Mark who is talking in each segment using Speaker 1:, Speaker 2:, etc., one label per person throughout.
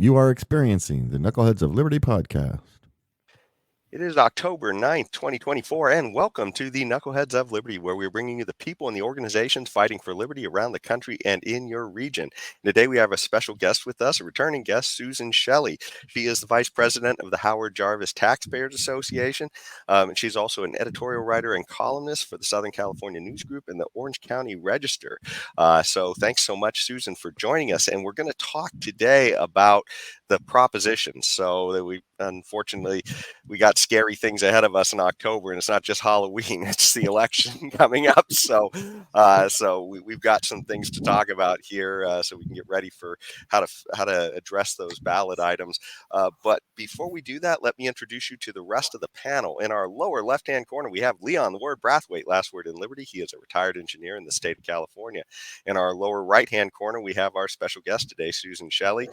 Speaker 1: You are experiencing the Knuckleheads of Liberty podcast.
Speaker 2: It is October 9th, 2024, and welcome to the Knuckleheads of Liberty, where we're bringing you the people and the organizations fighting for liberty around the country and in your region. Today we have a special guest with us, a returning guest, Susan Shelley. She is the Vice President of the Howard Jarvis Taxpayers Association, and she's also an editorial writer and columnist for the Southern California News Group and the Orange County Register. So thanks so much, Susan, for joining us, and we're going to talk today about the propositions. So that unfortunately, we got scary things ahead of us in October, and it's not just Halloween; it's the election coming up. So we've got some things to talk about here, so we can get ready for how to address those ballot items. But before we do that, let me introduce you to the rest of the panel. In our lower left-hand corner, we have Leon, the word Brathwaite, last word in Liberty. He is a retired engineer in the state of California. In our lower right-hand corner, we have our special guest today, Susan Shelley.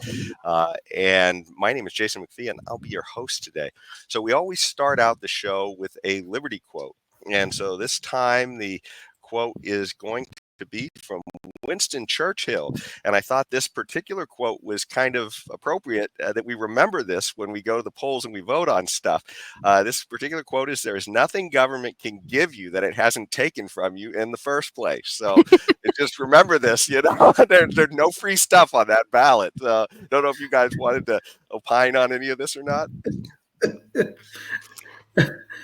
Speaker 2: And my name is Jason McPhee, and I'll be your host today. So we always start out the show with a Liberty quote. And so this time the quote is going to be from Winston Churchill. And I thought this particular quote was kind of appropriate that we remember this when we go to the polls and we vote on stuff. This particular quote is, "There is nothing government can give you that it hasn't taken from you in the first place." So just remember this, there's no free stuff on that ballot. Don't know if you guys wanted to opine on any of this or not.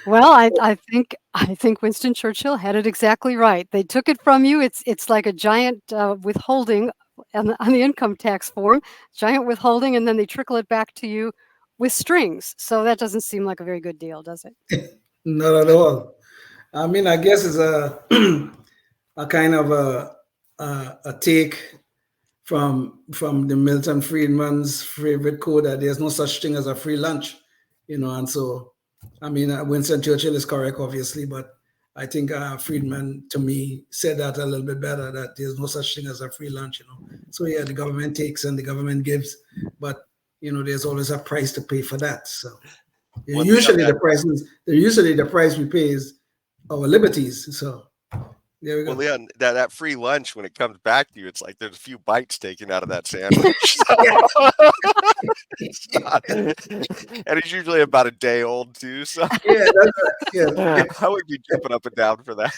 Speaker 3: Well, I think Winston Churchill had it exactly right. They took it from you. It's like a giant withholding on the income tax form, giant withholding, and then they trickle it back to you with strings. So that doesn't seem like a very good deal, does it?
Speaker 4: Not at all. I mean, I guess it's a a kind of a take from the Milton Friedman's favorite quote that there's no such thing as a free lunch, and so I mean, Winston Churchill is correct, obviously, but I think Friedman, to me, said that a little bit better, that there's no such thing as a free lunch, So, yeah, the government takes and the government gives, but, there's always a price to pay for that. So usually the price we pay is our liberties. So there we go.
Speaker 2: Well, Leon, that free lunch, when it comes back to you, it's like there's a few bites taken out of that sandwich. And it's usually about a day old too. So
Speaker 4: yeah, that's right. Yeah.
Speaker 2: I would be jumping up and down for that.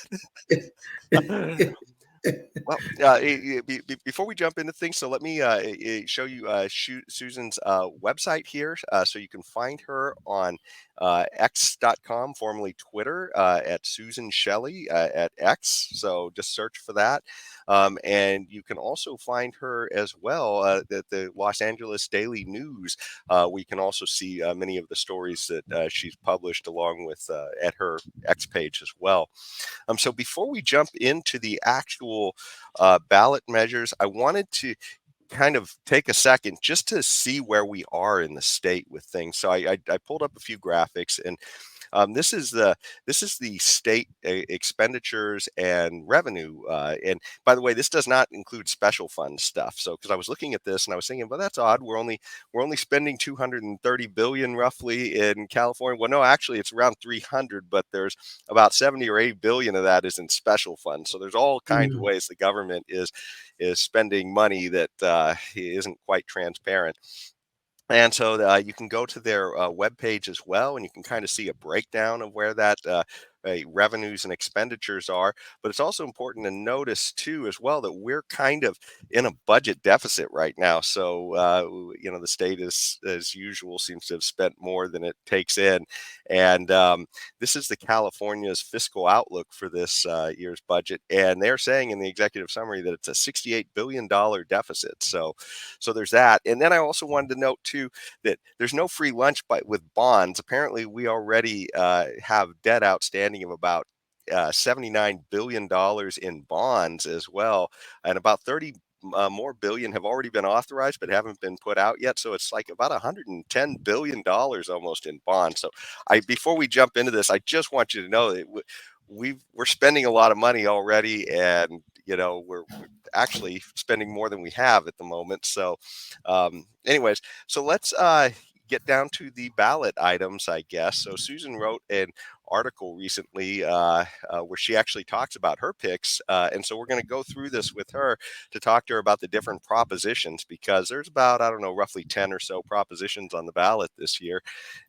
Speaker 2: Well, before we jump into things, so let me show you Susan's website here. So you can find her on x.com, formerly Twitter, at Susan Shelley at X. So just search for that. And you can also find her as well at the Los Angeles Daily News. We can also see many of the stories that she's published along with at her X page as well. So before we jump into the actual ballot measures, I wanted to kind of take a second just to see where we are in the state with things. So I pulled up a few graphics, and this is the state expenditures and revenue. And by the way, this does not include special fund stuff. So because I was looking at this and I was thinking, well, that's odd. We're only spending $230 billion roughly in California. Well, no, actually, it's around 300, but there's about 70 or 80 billion of that is in special funds. So there's all kinds of ways the government is spending money that isn't quite transparent. And so you can go to their webpage as well, and you can kind of see a breakdown of where that revenues and expenditures are. But it's also important to notice, too, as well, that we're kind of in a budget deficit right now. So, the state, as usual, seems to have spent more than it takes in. And this is the California's fiscal outlook for this year's budget. And they're saying in the executive summary that it's a $68 billion deficit. So there's that. And then I also wanted to note, too, that there's no free lunch with bonds. Apparently, we already have debt outstanding of about $79 billion in bonds as well. And about 30 more billion have already been authorized but haven't been put out yet. So it's like about $110 billion almost in bonds. So before we jump into this, I just want you to know that we're spending a lot of money already, and we're actually spending more than we have at the moment. So anyways, so let's get down to the ballot items, I guess. So Susan wrote an article recently where she actually talks about her picks. And so we're going to go through this with her to talk to her about the different propositions, because there's about, I don't know, roughly 10 or so propositions on the ballot this year.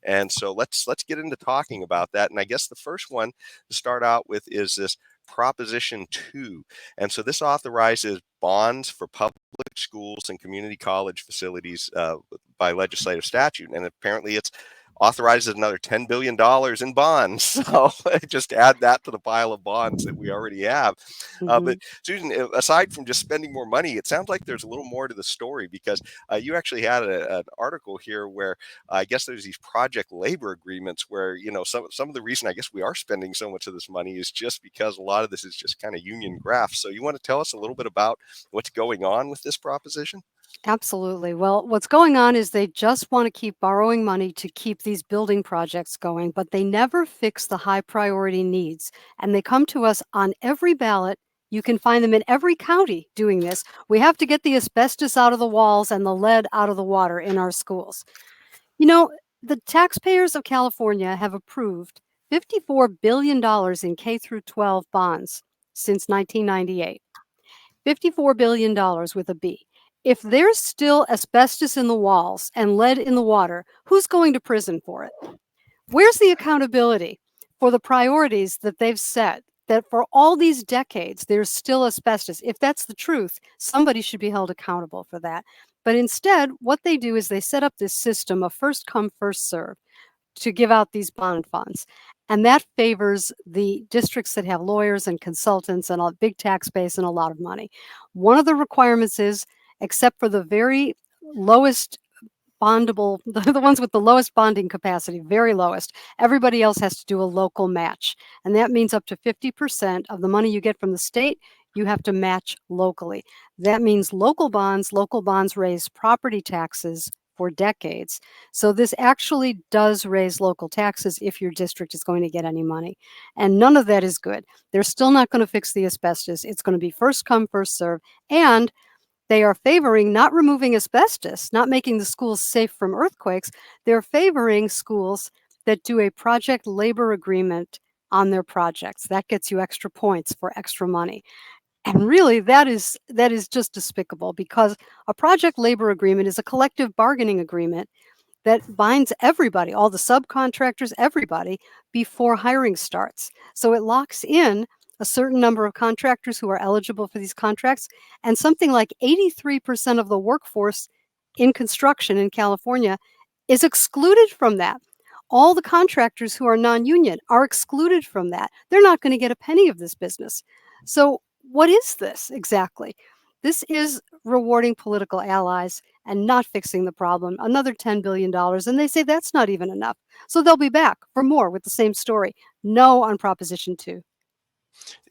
Speaker 2: And so let's get into talking about that. And I guess the first one to start out with is this Proposition 2. And so this authorizes bonds for public schools and community college facilities by legislative statute. And apparently it's authorizes another $10 billion in bonds. So just add that to the pile of bonds that we already have. But Susan, aside from just spending more money, it sounds like there's a little more to the story, because you actually had an article here where I guess there's these project labor agreements where, some of the reason I guess we are spending so much of this money is just because a lot of this is just kind of union graft. So you want to tell us a little bit about what's going on with this proposition?
Speaker 3: Absolutely. Well, what's going on is they just want to keep borrowing money to keep these building projects going, but they never fix the high priority needs. And they come to us on every ballot. You can find them in every county doing this. We have to get the asbestos out of the walls and the lead out of the water in our schools. The taxpayers of California have approved $54 billion in K through 12 bonds since 1998. $54 billion with a B. If there's still asbestos in the walls and lead in the water, who's going to prison for it? Where's the accountability for the priorities that they've set, that for all these decades, there's still asbestos? If that's the truth, somebody should be held accountable for that. But instead, what they do is they set up this system of first come, first serve to give out these bond funds. And that favors the districts that have lawyers and consultants and a big tax base and a lot of money. One of the requirements is, except for the very lowest bondable, the ones with the lowest bonding capacity, very lowest, everybody else has to do a local match. And that means up to 50% of the money you get from the state, you have to match locally. That means local bonds raise property taxes for decades. So this actually does raise local taxes if your district is going to get any money. And none of that is good. They're still not going to fix the asbestos. It's going to be first come, first serve. And they are favoring not removing asbestos, not making the schools safe from earthquakes. They're favoring schools that do a project labor agreement on their projects. That gets you extra points for extra money. And really, that is just despicable, because a project labor agreement is a collective bargaining agreement that binds everybody, all the subcontractors, everybody, before hiring starts. So it locks in a certain number of contractors who are eligible for these contracts, and something like 83% of the workforce in construction in California is excluded from that. All the contractors who are non-union are excluded from that. They're not going to get a penny of this business. So what is this exactly? This is rewarding political allies and not fixing the problem. Another $10 billion, and they say that's not even enough. So they'll be back for more with the same story. No on Proposition 2.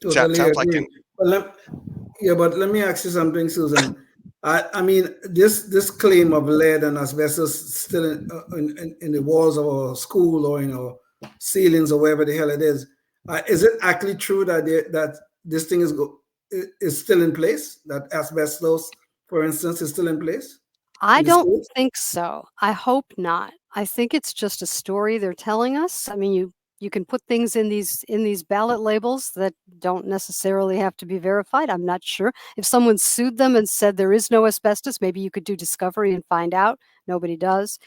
Speaker 4: Totally
Speaker 2: Sounds like
Speaker 4: agree. But let me ask you something, Susan. I mean, this claim of lead and asbestos still in the walls of our school or in our ceilings or wherever the hell it is it actually true that that this thing is still in place? That asbestos, for instance, is still in place?
Speaker 3: I don't think so. I hope not. I think it's just a story they're telling us. I mean, you can put things in these ballot labels that don't necessarily have to be verified. I'm not sure. If someone sued them and said there is no asbestos, maybe you could do discovery and find out. Nobody does.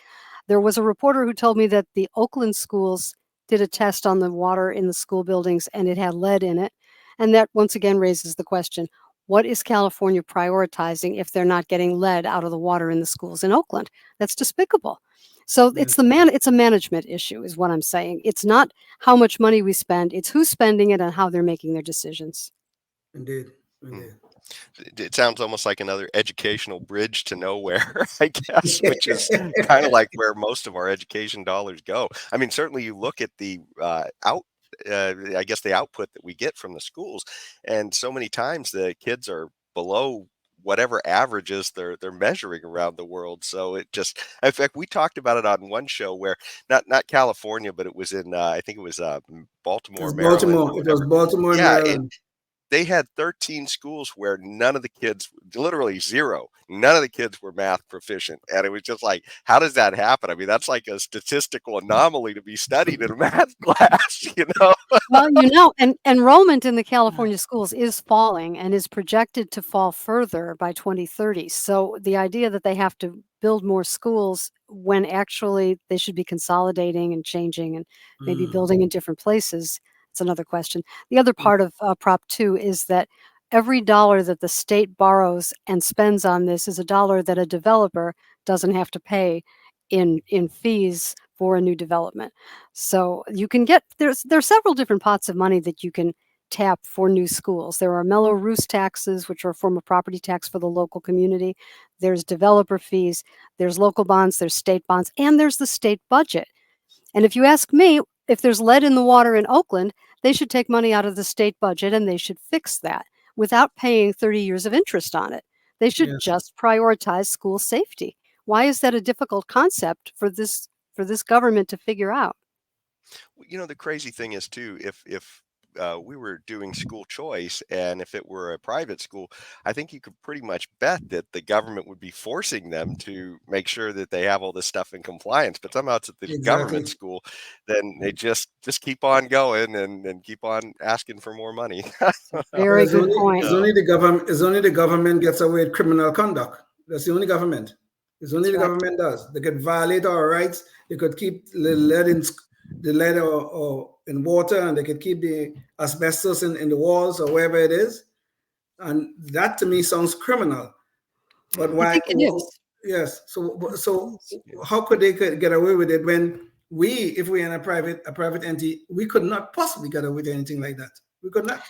Speaker 3: There was a reporter who told me that the Oakland schools did a test on the water in the school buildings and it had lead in it. And that once again raises the question, what is California prioritizing if they're not getting lead out of the water in the schools in Oakland? That's despicable. So it's a management issue is what I'm saying. It's not how much money we spend, it's who's spending it and how they're making their decisions.
Speaker 4: Indeed.
Speaker 2: It sounds almost like another educational bridge to nowhere, I guess, which is kind of like where most of our education dollars go. I mean, certainly you look at the I guess the output that we get from the schools, and so many times the kids are below whatever averages they're measuring around the world. So it just, in fact, we talked about it on one show where not California, but it was in I think it was Baltimore, Maryland.
Speaker 4: Baltimore. It was Baltimore,
Speaker 2: Yeah,
Speaker 4: Maryland.
Speaker 2: they had 13 schools where none of the kids, literally zero, none of the kids were math proficient. And it was just like, how does that happen? I mean, that's like a statistical anomaly to be studied in a math class, you know?
Speaker 3: Well, and enrollment in the California schools is falling and is projected to fall further by 2030. So the idea that they have to build more schools when actually they should be consolidating and changing and maybe building in different places, it's another question. The other part of Prop 2 is that every dollar that the state borrows and spends on this is a dollar that a developer doesn't have to pay in fees for a new development. So you can get there's several different pots of money that you can tap for new schools. There are mellow roost taxes, which are a form of property tax for the local community. There's developer fees, there's local bonds, there's state bonds, and there's the state budget. And if you ask me, if there's lead in the water in Oakland, they should take money out of the state budget and they should fix that without paying 30 years of interest on it. They should just prioritize school safety. Why is that a difficult concept for this government to figure out?
Speaker 2: You know, the crazy thing is too, if we were doing school choice and if it were a private school, I think you could pretty much bet that the government would be forcing them to make sure that they have all this stuff in compliance. But somehow it's at the government school, then they just keep on going and keep on asking for more money.
Speaker 3: Very good point.
Speaker 4: It's only the government gets away with criminal conduct. That's the only government. It's only the government does. They could violate our rights. They could keep the lead or in water, and they could keep the asbestos in the walls or wherever it is. And that to me sounds criminal. But why?
Speaker 3: I think it is.
Speaker 4: Yes. So how could they get away with it when if we're in a private entity, we could not possibly get away with anything like that. We could not.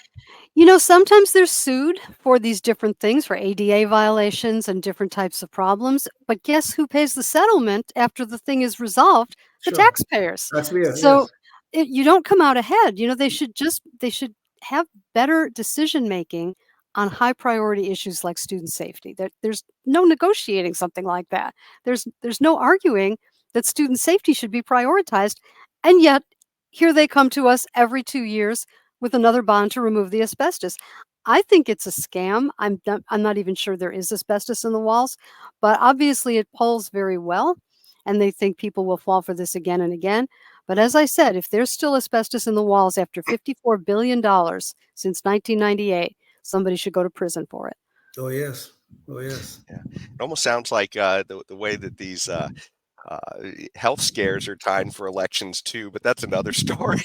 Speaker 3: Sometimes they're sued for these different things, for ADA violations and different types of problems. But guess who pays the settlement after the thing is resolved? The taxpayers.
Speaker 4: That's weird.
Speaker 3: So you don't come out ahead. They should have better decision making on high priority issues like student safety. There's no negotiating something like that. There's no arguing that student safety should be prioritized. And yet here they come to us every 2 years with another bond to remove the asbestos. I think it's a scam. I'm not even sure there is asbestos in the walls, but obviously it polls very well, and they think people will fall for this again and again. But as I said, if there's still asbestos in the walls after $54 billion since 1998, somebody should go to prison for it.
Speaker 4: Oh, yes. Yeah.
Speaker 2: It almost sounds like the way that these health scares are tied for elections too, but that's another story.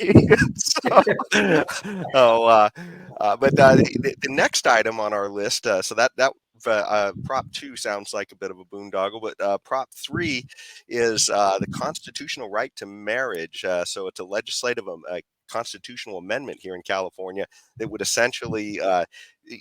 Speaker 2: But the next item on our list, so that Prop 2 sounds like a bit of a boondoggle, but Prop 3 is the constitutional right to marriage. So it's a legislative constitutional amendment here in California that would essentially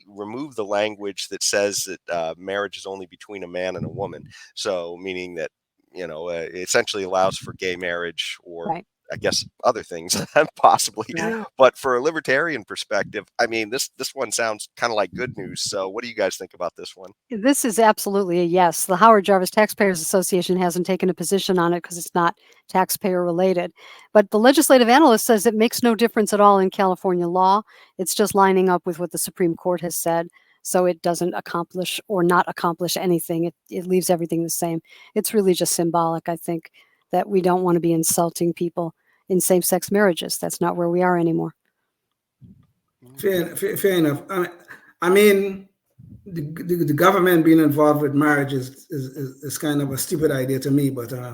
Speaker 2: remove the language that says that marriage is only between a man and a woman. So meaning that it essentially allows for gay marriage or I guess other things possibly. Yeah. But for a libertarian perspective, I mean, this one sounds kind of like good news. So what do you guys think about this one?
Speaker 3: This is absolutely a yes. The Howard Jarvis Taxpayers Association hasn't taken a position on it because it's not taxpayer related. But the legislative analyst says it makes no difference at all in California law. It's just lining up with what the Supreme Court has said. So it doesn't accomplish or not accomplish anything. It leaves everything the same. It's really just symbolic, I think, that we don't want to be insulting people in same-sex marriages. That's not where we are anymore.
Speaker 4: Fair enough. I mean, the government being involved with marriage is kind of a stupid idea to me, but I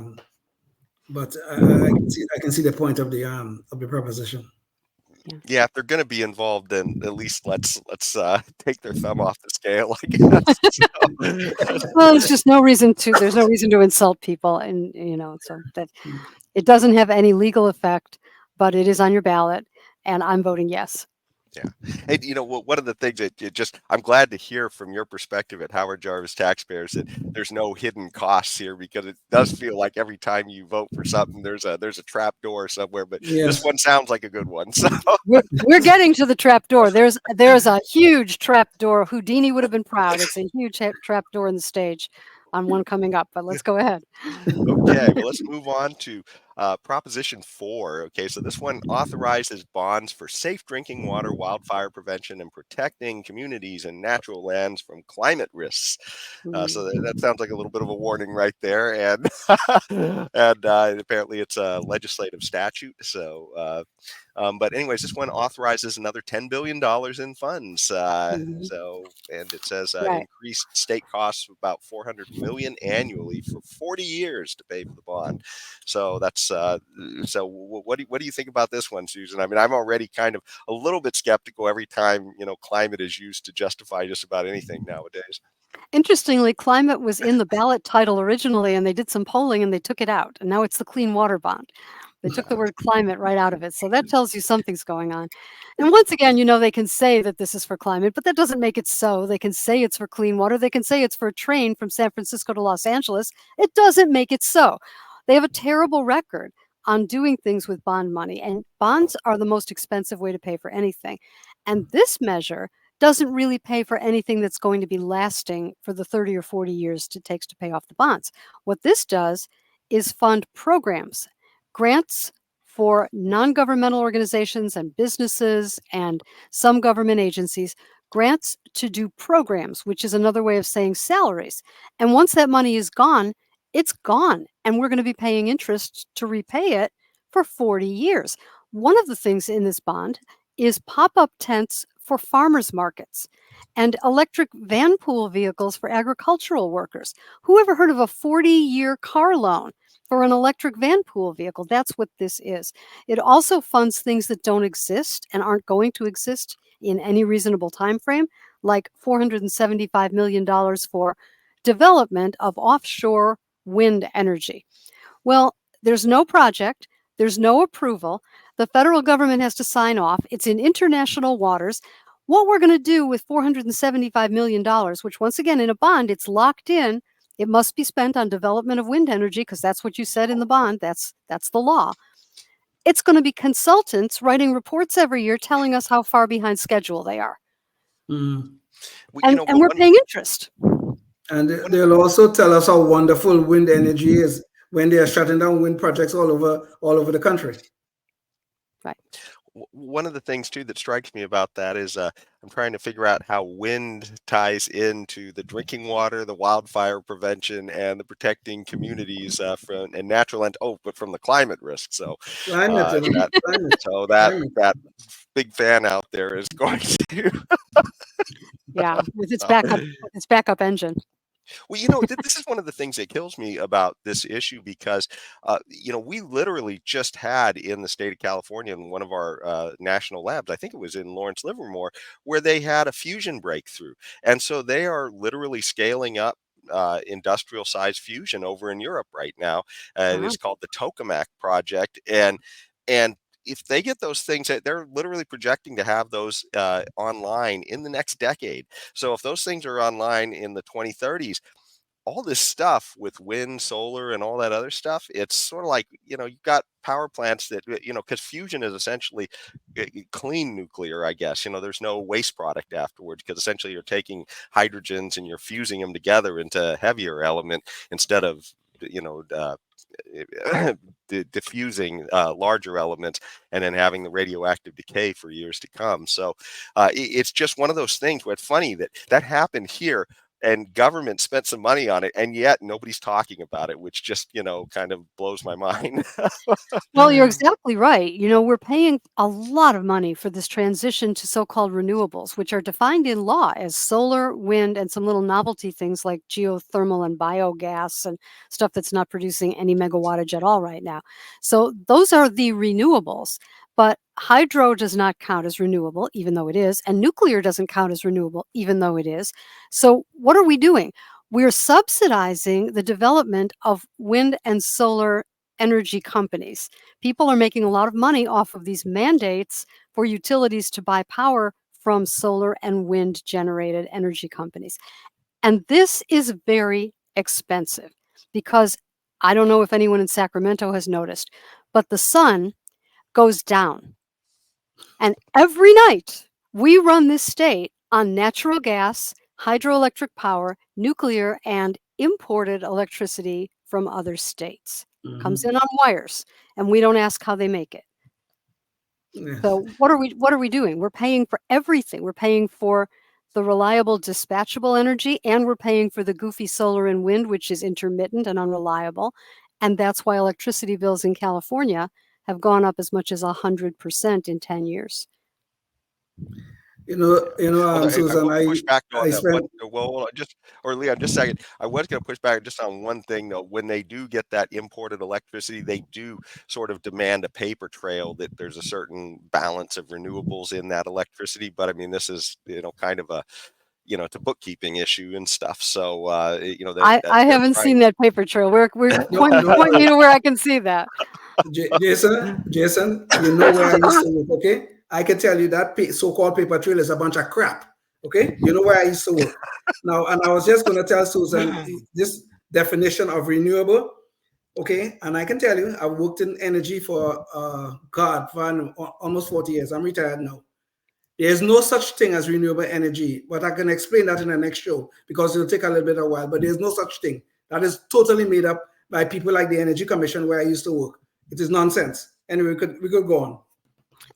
Speaker 4: can see the point of the proposition.
Speaker 2: Yeah, if they're going to be involved, then at least let's take their thumb off the scale, I guess.
Speaker 3: Well, there's no reason to insult people, and so that it doesn't have any legal effect, but it is on your ballot, and I'm voting yes.
Speaker 2: Yeah. And one of the things that I'm glad to hear from your perspective at Howard Jarvis Taxpayers that there's no hidden costs here, because it does feel like every time you vote for something, there's a trap door somewhere. But This one sounds like a good one. So
Speaker 3: we're getting to the trap door. There's a huge trap door. Houdini would have been proud. It's a huge trap door in the stage on one coming up, but let's go ahead.
Speaker 2: Okay, well, let's move on to Proposition 4. Okay, so this one authorizes bonds for safe drinking water, wildfire prevention, and protecting communities and natural lands from climate risks. So that sounds like a little bit of a warning right there, and and apparently it's a legislative statute. So, but anyways, this one authorizes another $10 billion in funds. And it says
Speaker 3: Right.
Speaker 2: increased state costs of about $400 million annually for 40 years to pay for the bond. So that's so. What do you think about this one, Susan? I mean, I'm already kind of a little bit skeptical every time climate is used to justify just about anything nowadays.
Speaker 3: Interestingly, climate was in the ballot title originally, and they did some polling and they took it out. And now it's the clean water bond. They took the word climate right out of it. So that tells you something's going on. And once again, they can say that this is for climate, but that doesn't make it so. They can say it's for clean water. They can say it's for a train from San Francisco to Los Angeles. It doesn't make it so. They have a terrible record on doing things with bond money. And bonds are the most expensive way to pay for anything. And this measure doesn't really pay for anything that's going to be lasting for the 30 or 40 years it takes to pay off the bonds. What this does is fund programs, grants for non-governmental organizations and businesses and some government agencies, grants to do programs, which is another way of saying salaries. And once that money is gone, it's gone. And we're going to be paying interest to repay it for 40 years. One of the things in this bond is pop-up tents for farmers markets and electric van pool vehicles for agricultural workers. Who ever heard of a 40-year car loan for an electric van pool vehicle? That's what this is. It also funds things that don't exist and aren't going to exist in any reasonable time frame, like $475 million for development of offshore wind energy. Well, there's no project, there's no approval. The federal government has to sign off. It's in international waters. What we're going to do with $475 million, which once again in a bond, it's locked in. It must be spent on development of wind energy because that's what you said in the bond. That's the law. It's going to be consultants writing reports every year telling us how far behind schedule they are. And we're paying interest.
Speaker 4: And they'll also tell us how wonderful wind energy is when they are shutting down wind projects all over the country.
Speaker 3: Right.
Speaker 2: One of the things too that strikes me about that is I'm trying to figure out how wind ties into the drinking water, the wildfire prevention, and the protecting communities from and natural and but from the climate risk. So that big fan out there is going to
Speaker 3: with its backup engine.
Speaker 2: Well, this is one of the things that kills me about this issue because, we literally just had in the state of California in one of our national labs, I think it was in Lawrence Livermore, where they had a fusion breakthrough. And so they are literally scaling up industrial size fusion over in Europe right now. It is called the Tokamak project. And if they get those things, they're literally projecting to have those online in the next decade. So if those things are online in the 2030s, all this stuff with wind, solar, and all that other stuff, it's sort of like, you've got power plants that, because fusion is essentially clean nuclear, I guess. There's no waste product afterwards because essentially you're taking hydrogens and you're fusing them together into a heavier element instead of, diffusing larger elements and then having the radioactive decay for years to come. So it's just one of those things where it's funny that happened here and government spent some money on it and yet nobody's talking about it, which just, kind of blows my mind.
Speaker 3: Well, you're exactly right. We're paying a lot of money for this transition to so-called renewables, which are defined in law as solar, wind, and some little novelty things like geothermal and biogas and stuff that's not producing any megawattage at all right now. So those are the renewables. But hydro does not count as renewable, even though it is, and nuclear doesn't count as renewable, even though it is. So what are we doing? We're subsidizing the development of wind and solar energy companies. People are making a lot of money off of these mandates for utilities to buy power from solar and wind generated energy companies. And this is very expensive because I don't know if anyone in Sacramento has noticed, but the sun goes down. And every night we run this state on natural gas, hydroelectric power, nuclear, and imported electricity from other states. comes in on wires, and we don't ask how they make it.
Speaker 4: Yes.
Speaker 3: So what are we doing? We're paying for everything. We're paying for the reliable dispatchable energy, and we're paying for the goofy solar and wind, which is intermittent and unreliable. And that's why electricity bills in California have gone up as much as 100% in 10 years.
Speaker 2: Although I
Speaker 4: Susan,
Speaker 2: will push back on
Speaker 4: I
Speaker 2: that
Speaker 4: spent,
Speaker 2: one. Well, or Leon, just a second. I was going to push back just on one thing though. When they do get that imported electricity, they do sort of demand a paper trail that there's a certain balance of renewables in that electricity. But I mean, this is kind of a it's a bookkeeping issue and stuff. So
Speaker 3: I
Speaker 2: they're
Speaker 3: haven't
Speaker 2: trying.
Speaker 3: seen that paper trail. Point me to where I can see that.
Speaker 4: Jason, you know where I used to work, okay? I can tell you that so-called paper trail is a bunch of crap, okay? You know where I used to work. Now, and I was just going to tell Susan this definition of renewable, okay? And I can tell you, I've worked in energy for, for almost 40 years. I'm retired now. There's no such thing as renewable energy, but I can explain that in the next show because it'll take a little bit of a while, but there's no such thing. That is totally made up by people like the Energy Commission where I used to work. It is nonsense. Anyway, we could go on.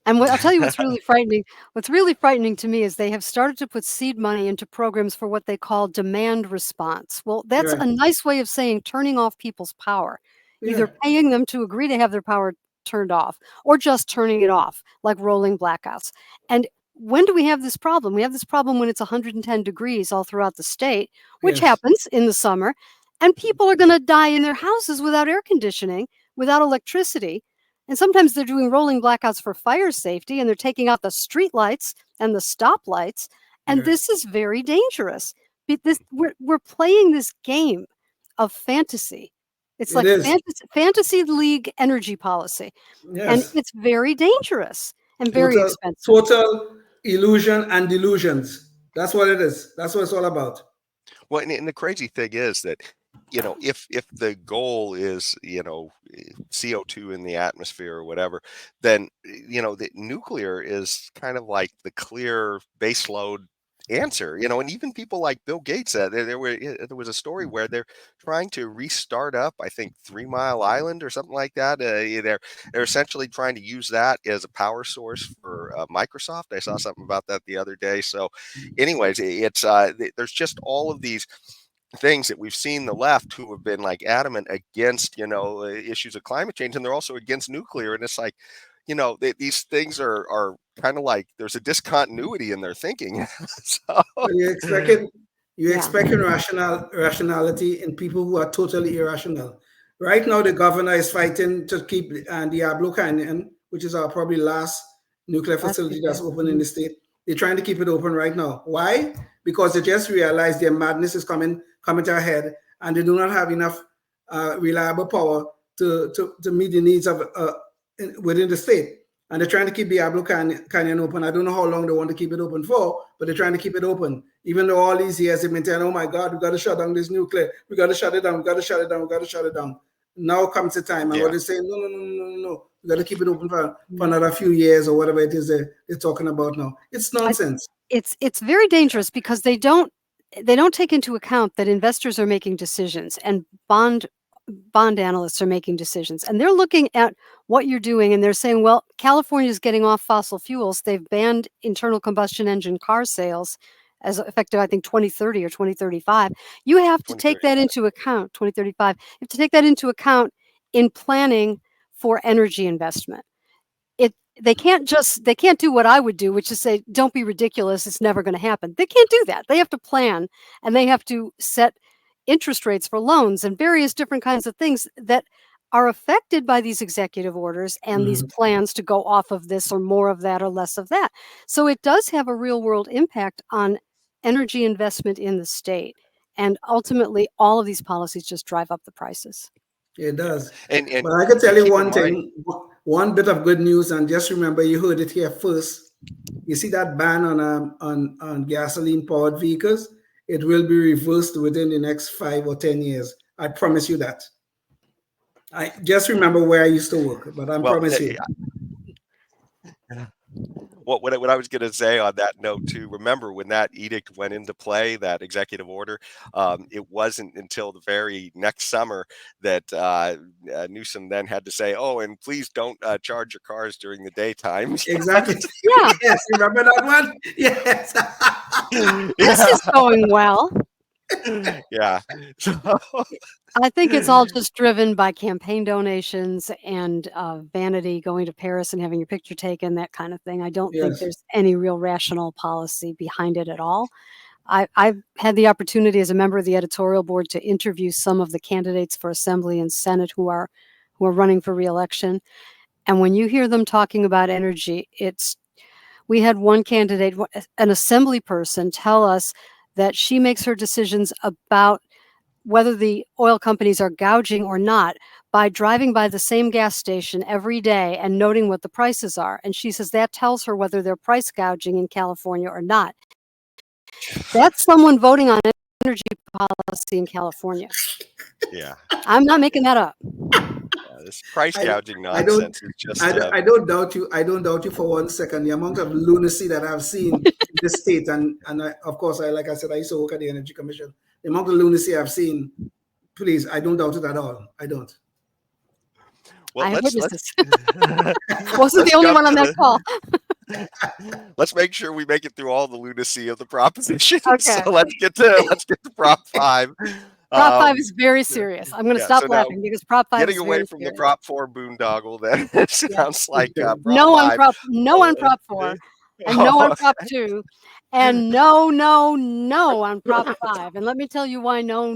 Speaker 3: And I'll tell you what's really frightening. What's really frightening to me is they have started to put seed money into programs for what they call demand response. Well, that's a nice way of saying turning off people's power, either paying them to agree to have their power turned off or just turning it off, like rolling blackouts. And when do we have this problem? We have this problem when it's 110 degrees all throughout the state, which happens in the summer, and people are going to die in their houses without air conditioning, without electricity. And sometimes they're doing rolling blackouts for fire safety, and they're taking out the street lights and the stoplights. And this is very dangerous. We're playing this game of fantasy. It's like fantasy league energy policy. And it's very dangerous and very expensive.
Speaker 4: Total illusion and delusions. That's what it is. That's what it's all about.
Speaker 2: Well, and the crazy thing is that if the goal is CO2 in the atmosphere or whatever, then the nuclear is kind of like the clear baseload answer. And even people like Bill Gates, there was a story where they're trying to restart up, I think, 3 Mile Island or something like that. They're essentially trying to use that as a power source for Microsoft. I saw something about that the other day. So anyways, it's there's just all of these things that we've seen the left who have been like adamant against issues of climate change, and they're also against nuclear. And it's like these things are kind of like there's a discontinuity in their thinking. So
Speaker 4: you expect rationality in people who are totally irrational. Right now, the governor is fighting to keep Diablo Canyon, which is our probably last nuclear facility that's open in the state. They're trying to keep it open right now. Why? Because they just realized their madness is coming to a head, and they do not have enough reliable power to meet the needs of within the state. And they're trying to keep Diablo Canyon open. I don't know how long they want to keep it open for, but they're trying to keep it open. Even though all these years they've been telling, oh my God, we got to shut down this nuclear. We got to shut it down. We got to shut it down. We got to shut it down. Now comes the time. And what they say, no. We got to keep it open for another few years or whatever it is they're talking about now. It's nonsense.
Speaker 3: It's very dangerous because they don't take into account that investors are making decisions and bond analysts are making decisions, and they're looking at what you're doing and they're saying, well, California is getting off fossil fuels. They've banned internal combustion engine car sales as effective, I think, 2030 or 2035. You have to take that into account, 2035. You have to take that into account in planning for energy investment. They can't do what I would do, which is say, don't be ridiculous, it's never going to happen. They can't do that. They have to plan, and they have to set interest rates for loans and various different kinds of things that are affected by these executive orders and these plans to go off of this or more of that or less of that. So it does have a real world impact on energy investment in the state. And ultimately, all of these policies just drive up the prices.
Speaker 4: It does.
Speaker 2: And
Speaker 4: but I can tell you one thing, one bit of good news, and just remember, you heard it here first. You see that ban on gasoline-powered vehicles? It will be reversed within the next 5 or 10 years. I promise you that. I just remember where I used to work, but I promise you.
Speaker 2: what I was going to say on that note too, remember when that edict went into play, that executive order, it wasn't until the very next summer that Newsom then had to say, oh, and please don't charge your cars during the daytime.
Speaker 4: Exactly.
Speaker 3: Yeah.
Speaker 4: Yes, you remember that one? Yes.
Speaker 3: This is going well.
Speaker 2: Yeah. So,
Speaker 3: I think it's all just driven by campaign donations and vanity, going to Paris and having your picture taken, that kind of thing. I don't think
Speaker 4: Yes.
Speaker 3: there's any real rational policy behind it at all. I've had the opportunity as a member of the editorial board to interview some of the candidates for Assembly and Senate who are running for reelection. And when you hear them talking about energy, we had one candidate, an Assembly person, tell us that she makes her decisions about whether the oil companies are gouging or not by driving by the same gas station every day and noting what the prices are. And she says that tells her whether they're price gouging in California or not. That's someone voting on energy policy in California.
Speaker 2: yeah.
Speaker 3: I'm not making that up.
Speaker 2: This price gouging
Speaker 4: I don't-
Speaker 2: nonsense is just.
Speaker 4: I don't doubt you. I don't doubt you for 1 second. The amount of lunacy that I've seen in this state, and of course, like I said, I used to work at the Energy Commission. The amount of lunacy I've seen, please, I don't doubt it at all. I don't.
Speaker 2: Well,
Speaker 3: I have
Speaker 2: let's
Speaker 3: witnesses. Wasn't the only
Speaker 2: jump
Speaker 3: one on
Speaker 2: to
Speaker 3: that call.
Speaker 2: Let's make sure we make it through all the lunacy of the proposition.
Speaker 3: Okay.
Speaker 2: So let's get to Prop 5.
Speaker 3: Prop 5 is very serious. I'm going to
Speaker 2: yeah,
Speaker 3: stop
Speaker 2: so now,
Speaker 3: laughing because Prop 5
Speaker 2: getting
Speaker 3: is
Speaker 2: away
Speaker 3: very
Speaker 2: from
Speaker 3: serious.
Speaker 2: the Prop 4 boondoggle, then it sounds like Prop
Speaker 3: No on
Speaker 2: 5.
Speaker 3: Prop 4, and no on Prop 2, and no on Prop 5. And let me tell you why no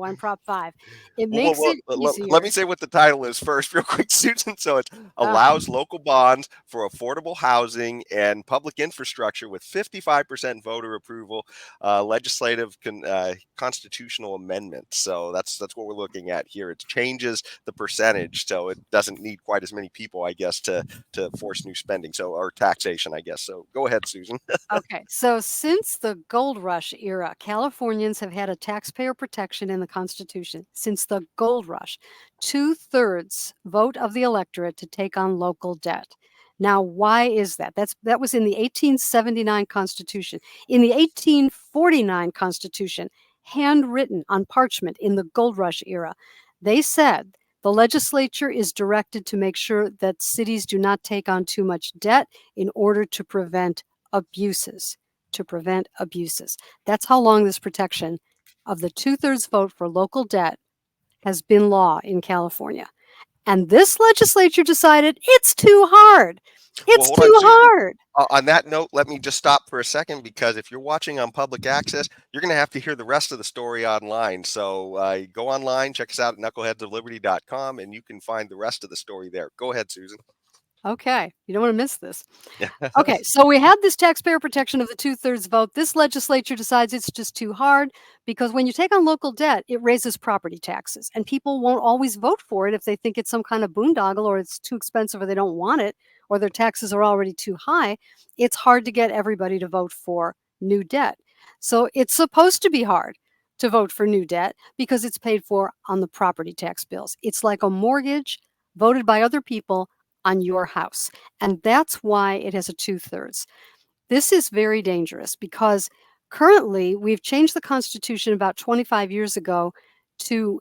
Speaker 3: on Prop 5. It makes it easier.
Speaker 2: Let me say what the title is first, real quick, Susan. So it allows local bonds for affordable housing and public infrastructure with 55% voter approval, legislative constitutional amendment. So that's what we're looking at here. It changes the percentage, so it doesn't need quite as many people, I guess, to force new spending. So, or taxation, I guess. So go ahead, Susan.
Speaker 3: Okay, so since the gold rush era, Californians have had a taxpayer protection in the Constitution. Since the gold rush, 2/3 vote of the electorate to take on local debt. Now, why is that? That was in the 1879 Constitution. In the 1849 Constitution, handwritten on parchment in the gold rush era, they said the legislature is directed to make sure that cities do not take on too much debt in order to prevent abuses. That's how long this protection of the 2/3 vote for local debt has been law in California. And this legislature decided it's too hard. It's too hard.
Speaker 2: On that note, let me just stop for a second, because if you're watching on public access, you're going to have to hear the rest of the story online. So go online, check us out at knuckleheadsofliberty.com, and you can find the rest of the story there. Go ahead, Susan.
Speaker 3: Okay, you don't want to miss this. Okay, so we had this taxpayer protection of the 2/3 vote. This legislature decides it's just too hard because when you take on local debt, it raises property taxes, and people won't always vote for it if they think it's some kind of boondoggle or it's too expensive or they don't want it or their taxes are already too high. It's hard to get everybody to vote for new debt. So it's supposed to be hard to vote for new debt because it's paid for on the property tax bills. It's like a mortgage voted by other people on your house. And that's why it has a 2/3. This is very dangerous because currently we've changed the Constitution about 25 years ago to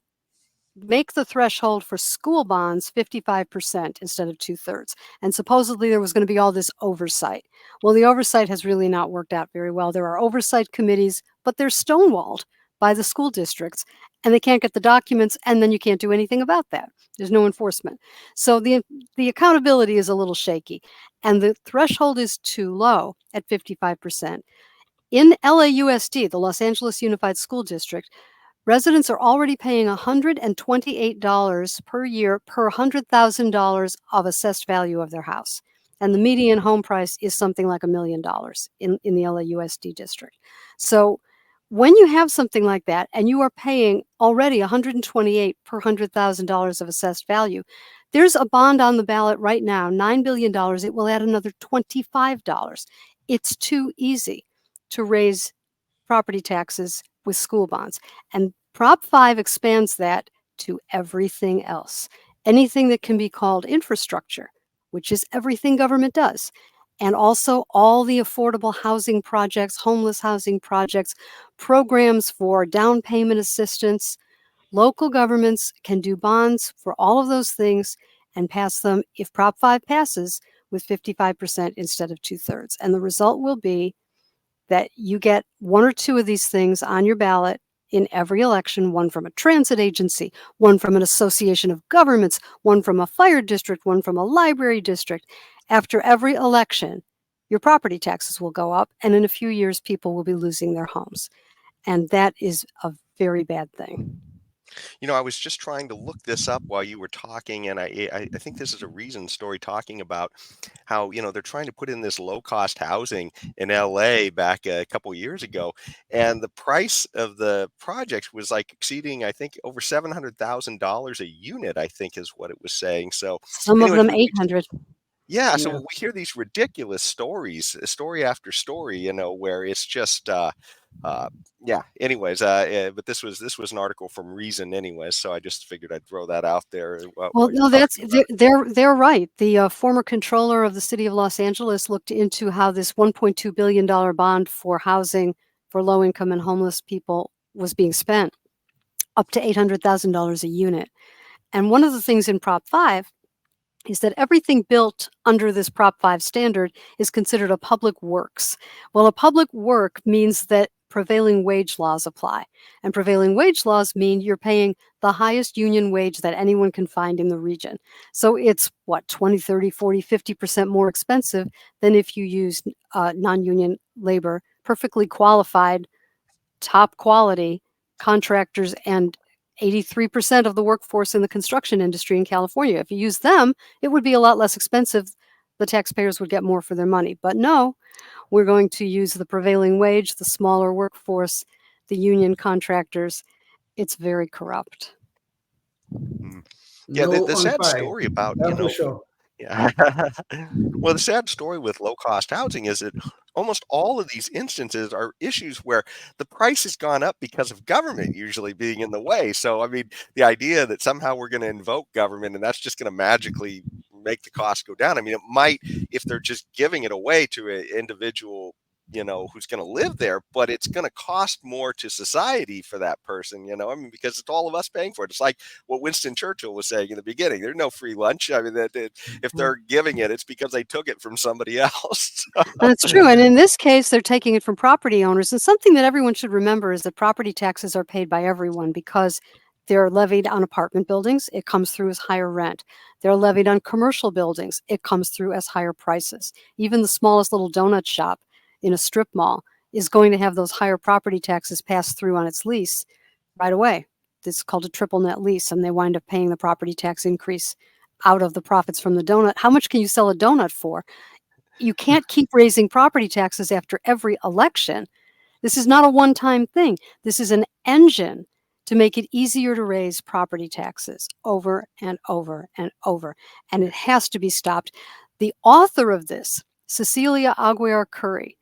Speaker 3: make the threshold for school bonds 55% instead of 2/3. And supposedly there was going to be all this oversight. Well, the oversight has really not worked out very well. There are oversight committees, but they're stonewalled by the school districts, and they can't get the documents, and then you can't do anything about that. There's no enforcement. So the accountability is a little shaky, and the threshold is too low at 55%. In LAUSD, the Los Angeles Unified School District, residents are already paying $128 per year per $100,000 of assessed value of their house. And the median home price is something like $1 million in the LAUSD district. So when you have something like that and you are paying already $128 per $100,000 of assessed value, there's a bond on the ballot right now, $9 billion. It will add another $25. It's too easy to raise property taxes with school bonds. And Prop 5 expands that to everything else. Anything that can be called infrastructure, which is everything government does. and also all the affordable housing projects, homeless housing projects, programs for down payment assistance. Local governments can do bonds for all of those things and pass them, if Prop 5 passes, with 55% instead of 2/3. And the result will be that you get one or two of these things on your ballot in every election, one from a transit agency, one from an association of governments, one from a fire district, one from a library district. After every election, your property taxes will go up, and in a few years, people will be losing their homes. And that is a very bad thing.
Speaker 2: I was just trying to look this up while you were talking, and I think this is a recent story talking about how they're trying to put in this low cost housing in LA back a couple years ago, and the price of the project was like exceeding, I think, over $700,000 a unit, I think is what it was saying. So
Speaker 3: Some of
Speaker 2: anyways,
Speaker 3: them 800.
Speaker 2: yeah, so
Speaker 4: Yeah.
Speaker 2: we hear these ridiculous stories, story after story, where it's just yeah. Anyways, but this was an article from Reason, anyways, so I just figured I'd throw that out there
Speaker 3: Well,
Speaker 2: while
Speaker 3: no,
Speaker 2: you're
Speaker 3: that's
Speaker 2: talking about it.
Speaker 3: they're right. The former controller of the city of Los Angeles looked into how this $1.2 billion bond for housing for low income and homeless people was being spent, up to $800,000 a unit. And one of the things in Prop 5 is that everything built under this Prop 5 standard is considered a public works. Well, a public work means that prevailing wage laws apply. And prevailing wage laws mean you're paying the highest union wage that anyone can find in the region. So it's what, 20, 30, 40, 50% more expensive than if you use non-union labor, perfectly qualified, top quality contractors, and 83% of the workforce in the construction industry in California. If you use them, it would be a lot less expensive. The taxpayers would get more for their money. But no, we're going to use the prevailing wage, the smaller workforce, the union contractors. It's very corrupt.
Speaker 2: Yeah,
Speaker 4: No
Speaker 2: the
Speaker 4: on
Speaker 2: sad
Speaker 4: five.
Speaker 2: story about,
Speaker 4: That's for sure.
Speaker 2: yeah. Well, the sad story with low cost housing is that almost all of these instances are issues where the price has gone up because of government usually being in the way. So, I mean, the idea that somehow we're going to invoke government and that's just going to magically make the cost go down. I mean, it might if they're just giving it away to an individual, who's going to live there, but it's going to cost more to society for that person, I mean, because it's all of us paying for it. It's like what Winston Churchill was saying in the beginning. There's no free lunch. I mean, if they're giving it, it's because they took it from somebody else.
Speaker 3: That's true. And in this case, they're taking it from property owners. And something that everyone should remember is that property taxes are paid by everyone because they're levied on apartment buildings. It comes through as higher rent. They're levied on commercial buildings. It comes through as higher prices. Even the smallest little donut shop in a strip mall is going to have those higher property taxes passed through on its lease right away. This is called a triple net lease, and they wind up paying the property tax increase out of the profits from the donut. How much can you sell a donut for? You can't keep raising property taxes after every election. This is not a one-time thing. This is an engine to make it easier to raise property taxes over and over and over. And it has to be stopped. The author of this, Cecilia Aguiar Curry,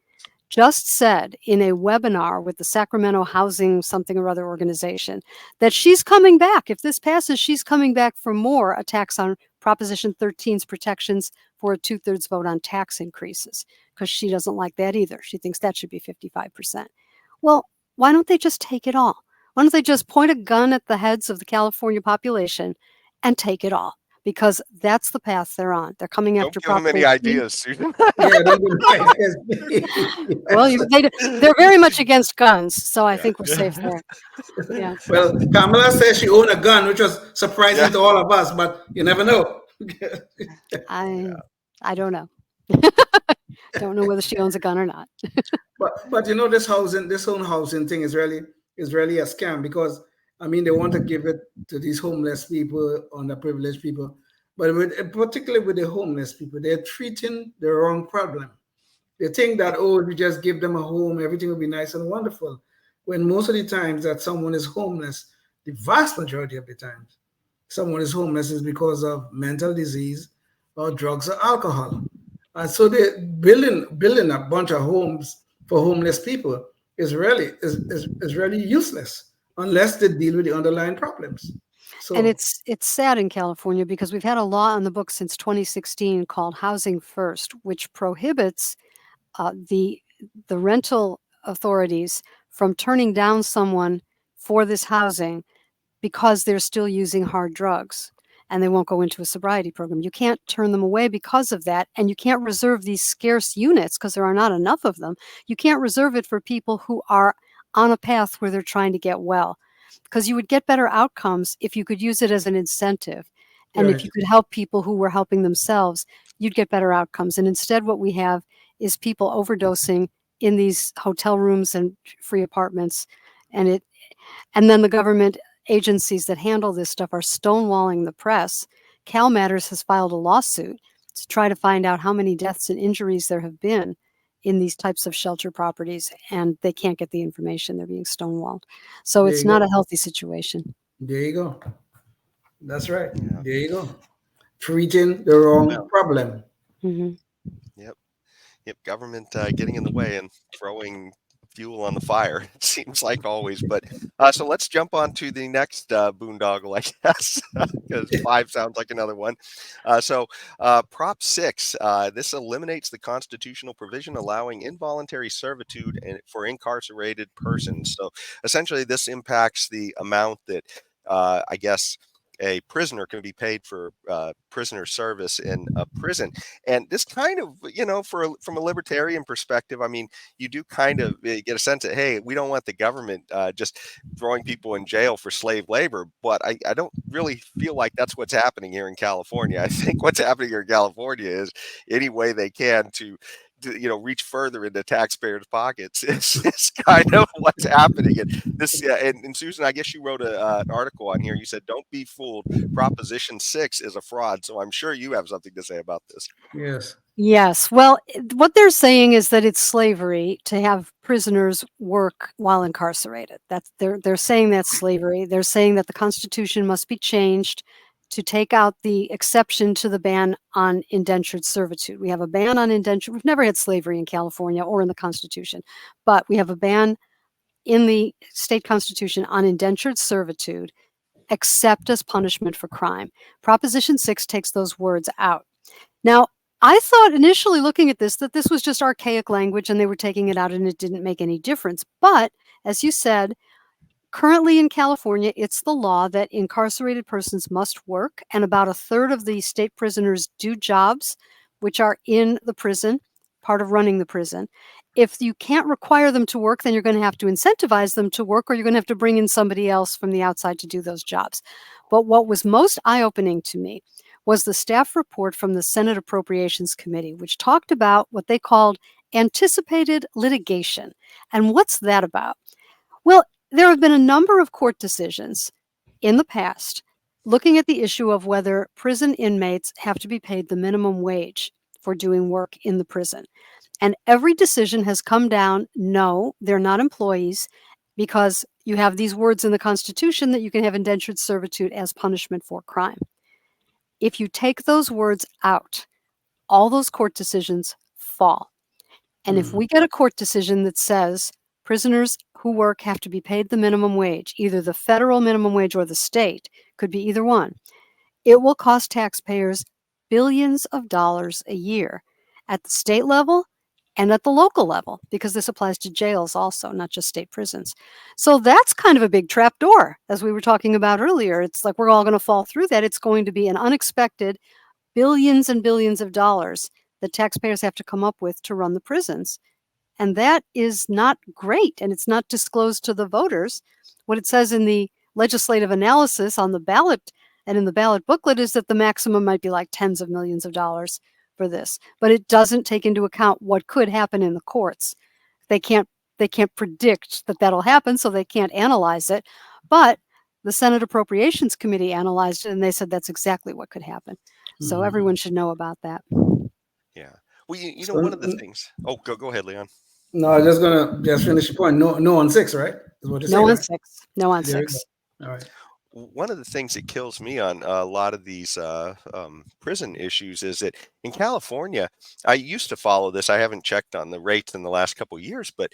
Speaker 3: just said in a webinar with the Sacramento Housing something or other organization that she's coming back. If this passes, she's coming back for more attacks on Proposition 13's protections for a 2/3 vote on tax increases, because she doesn't like that either. She thinks that should be 55%. Well, why don't they just take it all? Why don't they just point a gun at the heads of the California population and take it all? Because that's the path they're on. They're coming
Speaker 2: Don't
Speaker 3: after
Speaker 2: give them
Speaker 3: Prop
Speaker 2: any
Speaker 3: 13.
Speaker 2: ideas, Susan.
Speaker 4: Yeah, don't get
Speaker 3: Well, they're very much against guns, so I
Speaker 2: Yeah.
Speaker 3: think we're safe there. Yeah.
Speaker 4: Well, Kamala says she owned a gun, which was surprising
Speaker 2: Yeah.
Speaker 4: to all of us, but you never know.
Speaker 3: I don't know. Don't know whether she owns a gun or not.
Speaker 4: But this whole housing thing is really a scam, because I mean they want to give it to these homeless people, underprivileged people, but particularly with the homeless people, they're treating the wrong problem. They think that, oh, if we just give them a home, everything will be nice and wonderful. When most of the times that someone is homeless, the vast majority of the times, someone is homeless is because of mental disease or drugs or alcohol. And so they're building a bunch of homes for homeless people is really useless unless they deal with the underlying problems. So
Speaker 3: And it's sad in California because we've had a law on the books since 2016 called Housing First, which prohibits the rental authorities from turning down someone for this housing because they're still using hard drugs and they won't go into a sobriety program. You can't turn them away because of that, and you can't reserve these scarce units because there are not enough of them. You can't reserve it for people who are on a path where they're trying to get well, because you would get better outcomes if you could use it as an incentive. And if
Speaker 4: right,
Speaker 3: you could help people who were helping themselves, you'd get better outcomes. And instead, what we have is people overdosing in these hotel rooms and free apartments. And then the government agencies that handle this stuff are stonewalling the press. Cal Matters has filed a lawsuit to try to find out how many deaths and injuries there have been in these types of shelter properties, and they can't get the information. They're being stonewalled. So
Speaker 4: there
Speaker 3: it's
Speaker 4: you
Speaker 3: not
Speaker 4: go.
Speaker 3: a healthy situation.
Speaker 4: There you go. That's right.
Speaker 2: Yeah.
Speaker 4: There you go. Treating the wrong problem.
Speaker 3: Hmm.
Speaker 2: Yep, government getting in the way and throwing fuel on the fire, it seems like always. But so let's jump on to the next boondoggle, I guess, because 5 sounds like another one. Prop 6, this eliminates the constitutional provision allowing involuntary servitude for incarcerated persons. So essentially, this impacts the amount that I guess a prisoner can be paid for prisoner service in a prison. And this kind of, from a libertarian perspective, I mean, you do kind of get a sense that, hey, we don't want the government just throwing people in jail for slave labor. But I don't really feel like that's what's happening here in California. I think what's happening here in California is any way they can to reach further into taxpayers' pockets is kind of what's happening. And this, and Susan, I guess you wrote an article on here. You said, "Don't be fooled. Proposition 6 is a fraud." So I'm sure you have something to say about this.
Speaker 4: Yes.
Speaker 3: Yes. Well, what they're saying is that it's slavery to have prisoners work while incarcerated. They're saying that's slavery. They're saying that the Constitution must be changed to take out the exception to the ban on indentured servitude. We have a ban on indentured. We've never had slavery in California or in the Constitution, but we have a ban in the state constitution on indentured servitude, except as punishment for crime. Proposition 6 takes those words out. Now, I thought initially looking at this that this was just archaic language and they were taking it out and it didn't make any difference. But as you said, currently in California, it's the law that incarcerated persons must work, and about a third of the state prisoners do jobs which are in the prison, part of running the prison. If you can't require them to work, then you're going to have to incentivize them to work, or you're going to have to bring in somebody else from the outside to do those jobs. But what was most eye-opening to me was the staff report from the Senate Appropriations Committee, which talked about what they called anticipated litigation. And what's that about? Well, there have been a number of court decisions in the past looking at the issue of whether prison inmates have to be paid the minimum wage for doing work in the prison. And every decision has come down, no, they're not employees, because you have these words in the Constitution that you can have indentured servitude as punishment for crime. If you take those words out, all those court decisions fall. And if we get a court decision that says prisoners who work have to be paid the minimum wage, either the federal minimum wage or the state, could be either one, it will cost taxpayers billions of dollars a year at the state level and at the local level, because this applies to jails also, not just state prisons. So that's kind of a big trap door, as we were talking about earlier. It's like we're all going to fall through that. It's going to be an unexpected billions and billions of dollars that taxpayers have to come up with to run the prisons. And that is not great, and it's not disclosed to the voters. What it says in the legislative analysis on the ballot and in the ballot booklet is that the maximum might be like tens of millions of dollars for this, but it doesn't take into account what could happen in the courts. They can't predict that that'll happen, so they can't analyze it. But the Senate Appropriations Committee analyzed it, and they said that's exactly what could happen. So everyone should know about that.
Speaker 2: Yeah. Well, one of the things. Oh, go ahead, Leon.
Speaker 4: No, I'm just gonna finish the point. No on 6, right? Is what you're saying,
Speaker 3: No on
Speaker 4: right?
Speaker 3: 6. No on
Speaker 4: There we
Speaker 3: 6.
Speaker 4: go. All right.
Speaker 2: one of the things that kills me on a lot of these prison issues is that in California, I used to follow this. I haven't checked on the rates in the last couple of years, but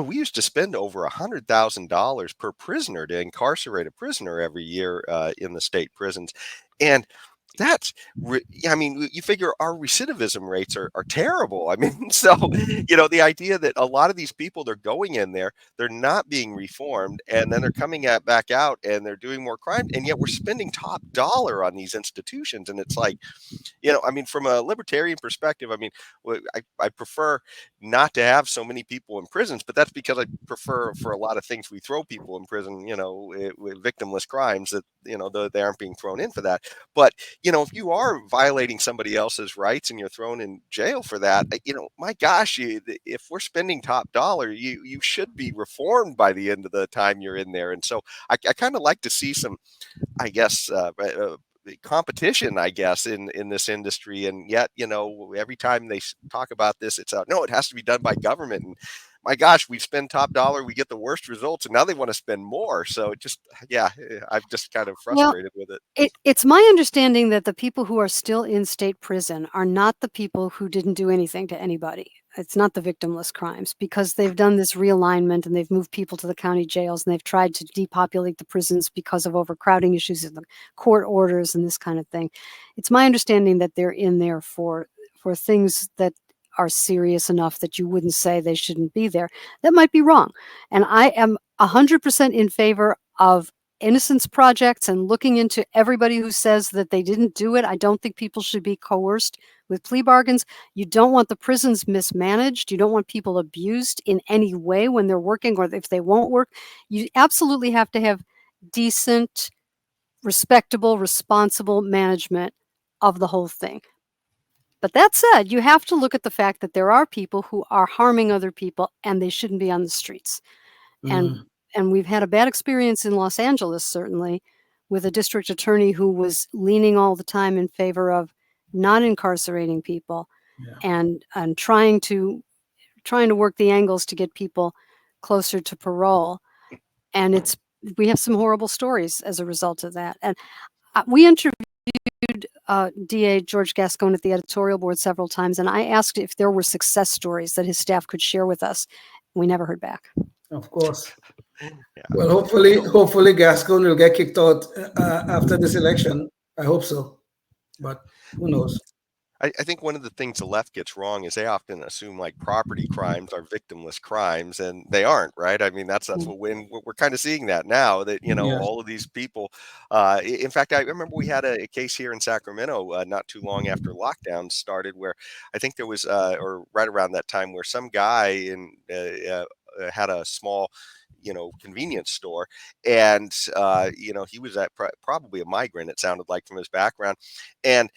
Speaker 2: we used to spend over $100,000 per prisoner to incarcerate a prisoner every year in the state prisons. And that's, I mean, you figure our recidivism rates are terrible. I mean, so, the idea that a lot of these people, they're going in there, they're not being reformed, and then they're coming back out and they're doing more crime. And yet we're spending top dollar on these institutions. And it's like, I mean, from a libertarian perspective, I mean, I prefer not to have so many people in prisons, but that's because I prefer for a lot of things we throw people in prison, with victimless crimes that, they aren't being thrown in for that. But, if you are violating somebody else's rights and you're thrown in jail for that, my gosh, if we're spending top dollar, you should be reformed by the end of the time you're in there. And so I kind of like to see some, I guess, competition, I guess, in this industry. And yet, every time they talk about this, it's no, it has to be done by government. And my gosh, we spend top dollar, we get the worst results, and now they want to spend more. So it just, yeah, I'm just kind of
Speaker 3: Well,
Speaker 2: frustrated with it.
Speaker 3: it's my understanding that the people who are still in state prison are not the people who didn't do anything to anybody. It's not the victimless crimes, because they've done this realignment and they've moved people to the county jails and they've tried to depopulate the prisons because of overcrowding issues and the court orders and this kind of thing. It's my understanding that they're in there for things that are serious enough that you wouldn't say they shouldn't be there. That might be wrong. And I am 100% in favor of innocence projects and looking into everybody who says that they didn't do it. I don't think people should be coerced with plea bargains. You don't want the prisons mismanaged. You don't want people abused in any way when they're working or if they won't work. You absolutely have to have decent, respectable, responsible management of the whole thing. But that said, you have to look at the fact that there are people who are harming other people and they shouldn't be on the streets. And we've had a bad experience in Los Angeles, certainly, with a district attorney who was leaning all the time in favor of not incarcerating people and trying to work the angles to get people closer to parole. And we have some horrible stories as a result of that. And we interviewed DA George Gascon at the editorial board several times, and I asked if there were success stories that his staff could share with us. We never heard back.
Speaker 4: Of course.
Speaker 2: Yeah.
Speaker 4: Well, hopefully Gascon will get kicked out after this election. I hope so, but who knows?
Speaker 2: I think one of the things the left gets wrong is they often assume like property crimes are victimless crimes, and they aren't, right? I mean, that's what we're kind of seeing that now, that, all of these people. In fact, I remember we had a case here in Sacramento not too long after lockdown started, where I think there was, or right around that time, where some guy had a small, convenience store, and he was probably a migrant, it sounded like, from his background. And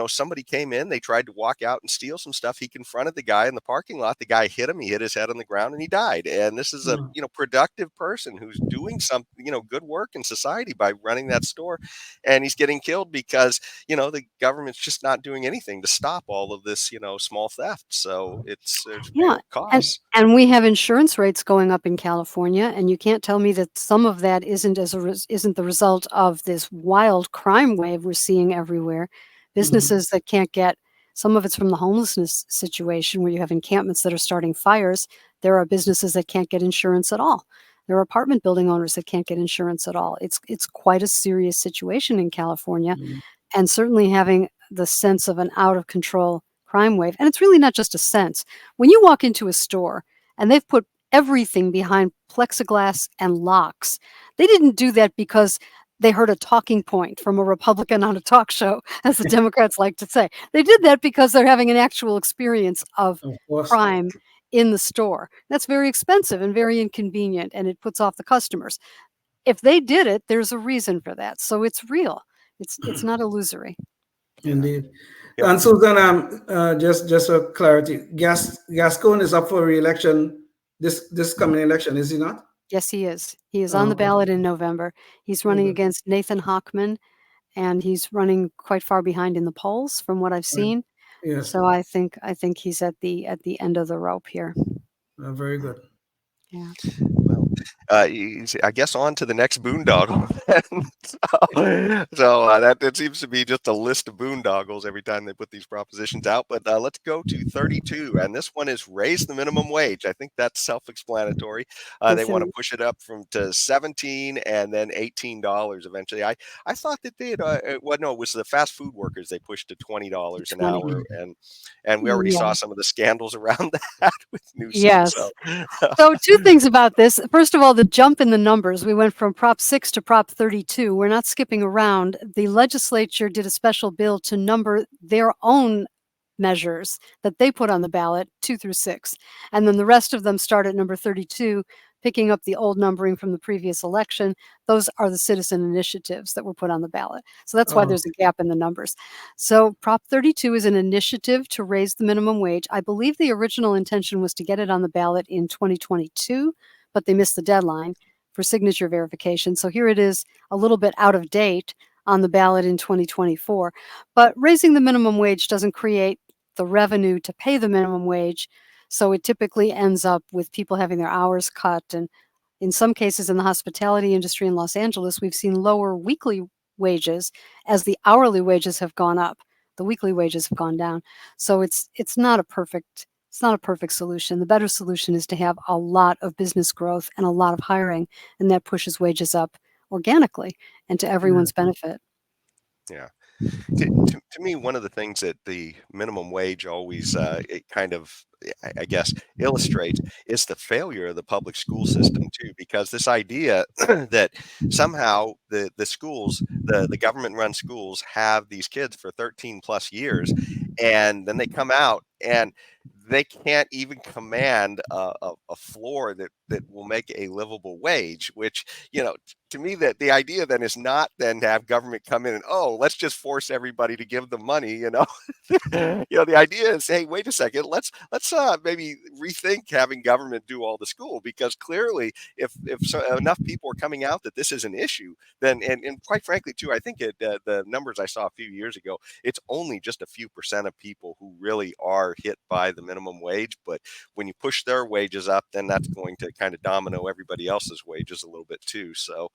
Speaker 2: somebody came in, they tried to walk out and steal some stuff. He confronted the guy in the parking lot. The guy hit him, he hit his head on the ground, and he died. And this is a productive person who's doing some good work in society by running that store, and he's getting killed because the government's just not doing anything to stop all of this small theft. So it's real costs.
Speaker 3: And we have insurance rates going up in California, and you can't tell me that some of that isn't the result of this wild crime wave we're seeing everywhere. Businesses that can't get, some of it's from the homelessness situation where you have encampments that are starting fires. There are businesses that can't get insurance at all. There are apartment building owners that can't get insurance at all. It's quite a serious situation in California, and certainly having the sense of an out of control crime wave. And it's really not just a sense. When you walk into a store and they've put everything behind plexiglass and locks, they didn't do that because they heard a talking point from a Republican on a talk show, as the Democrats like to say. They did that because they're having an actual experience of crime in the store. That's very expensive and very inconvenient, and it puts off the customers. If they did it, there's a reason for that. So it's real. It's not illusory.
Speaker 4: Indeed. Yep. And Susan, just for clarity, Gascon is up for re-election this coming election, is he not?
Speaker 3: Yes, he is. He is on the ballot in November. He's running against Nathan Hochman, and he's running quite far behind in the polls from what I've seen. Yes. So I think he's at the end of the rope here.
Speaker 4: Very good.
Speaker 3: Yeah.
Speaker 2: Well, I guess on to the next boondoggle. That seems to be just a list of boondoggles every time they put these propositions out. But let's go to 32, and this one is raise the minimum wage. I think that's self-explanatory. They want to push it up to 17 and then $18 eventually. I thought that they had well, no, it was the fast food workers they pushed to $20 an hour, and we already saw some of the scandals around that with Newsom.
Speaker 3: Yes. So two things about this. First of all, the jump in the numbers. We went from Prop 6 to Prop 32. We're not skipping around. The legislature did a special bill to number their own measures that they put on the ballot, 2 through 6. And then the rest of them start at number 32, picking up the old numbering from the previous election. Those are the citizen initiatives that were put on the ballot. So that's why there's a gap in the numbers. So Prop 32 is an initiative to raise the minimum wage. I believe the original intention was to get it on the ballot in 2022, but they missed the deadline for signature verification. So here it is, a little bit out of date on the ballot in 2024. But raising the minimum wage doesn't create the revenue to pay the minimum wage. So it typically ends up with people having their hours cut. And in some cases in the hospitality industry in Los Angeles, we've seen lower weekly wages as the hourly wages have gone up. The weekly wages have gone down. So it's not a perfect solution. The better solution is to have a lot of business growth and a lot of hiring, and that pushes wages up organically and to everyone's benefit.
Speaker 2: Yeah. To me, one of the things that the minimum wage always it kind of, I guess, illustrates is the failure of the public school system too, because this idea that somehow the schools, the government-run schools, have these kids for 13 plus years, and then they come out and they can't even command a floor that will make a livable wage, which, to me, that the idea then is not then to have government come in and, let's just force everybody to give them money. The idea is, hey, wait a second, let's maybe rethink having government do all the school, because clearly if enough people are coming out that this is an issue, then and quite frankly too, I think the numbers I saw a few years ago, it's only just a few percent of people who really are hit by the minimum wage. But when you push their wages up, then that's going to kind of domino everybody else's wages a little bit too. So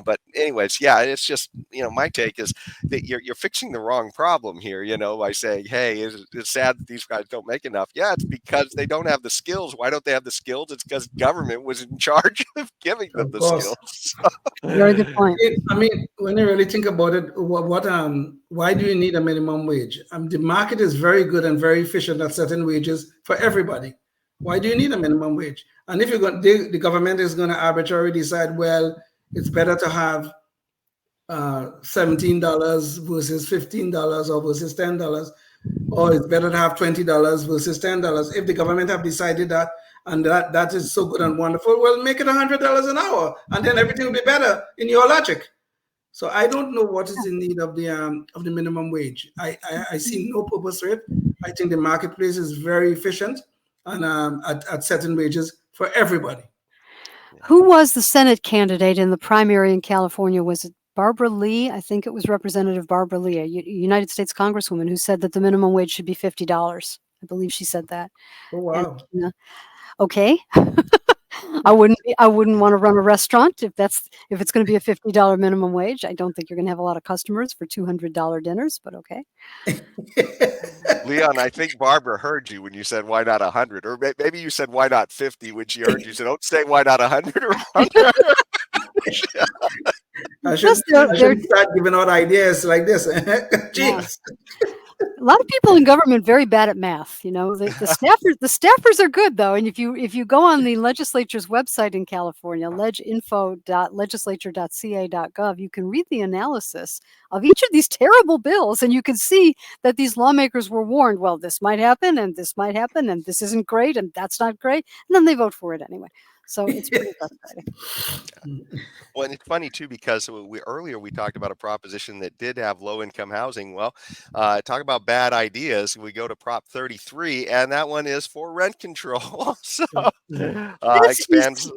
Speaker 2: but anyways, yeah, it's just, my take is that you're fixing the wrong problem here, by saying, hey, it's sad that these guys don't make enough. Yeah, it's because they don't have the skills. Why don't they have the skills? It's because government was in charge of giving them the skills.
Speaker 3: Very good point.
Speaker 4: I mean, when you really think about it, why do you need a minimum wage? The market is very good and very efficient at setting wages for everybody. Why do you need a minimum wage? And if the government is going to arbitrarily decide, well, it's better to have $17 versus $15 or versus $10, or it's better to have $20 versus $10. If the government have decided that, and that is so good and wonderful, well, make it $100 an hour, and then everything will be better in your logic. So I don't know what is in need of the minimum wage. I see no purpose to it. I think the marketplace is very efficient and at setting wages for everybody.
Speaker 3: Who was the Senate candidate in the primary in California? Was it Barbara Lee? I think it was Representative Barbara Lee, a United States Congresswoman, who said that the minimum wage should be $50. I believe she said that.
Speaker 4: Oh, wow.
Speaker 3: And, okay. I wouldn't want to run a restaurant if it's going to be a $50 minimum wage. I don't think you're going to have a lot of customers for $200 dinners, but okay.
Speaker 2: Leon, I think Barbara heard you when you said why not 100, or maybe you said why not 50 when she heard you. So don't say why not 100 or 100.
Speaker 4: I should start giving out ideas like this. Jeez.
Speaker 3: A lot of people in government very bad at math. The staffers are good though, and if you go on the legislature's website in California, leginfo.legislature.ca.gov, you can read the analysis of each of these terrible bills, and you can see that these lawmakers were warned. Well, this might happen, and this might happen, and this isn't great, and that's not great, and then they vote for it anyway. So it's pretty frustrating.
Speaker 2: Well, and it's funny too, because earlier we talked about a proposition that did have low-income housing. Well, talk about bad ideas. We go to Prop 33, and that one is for rent control. So expands.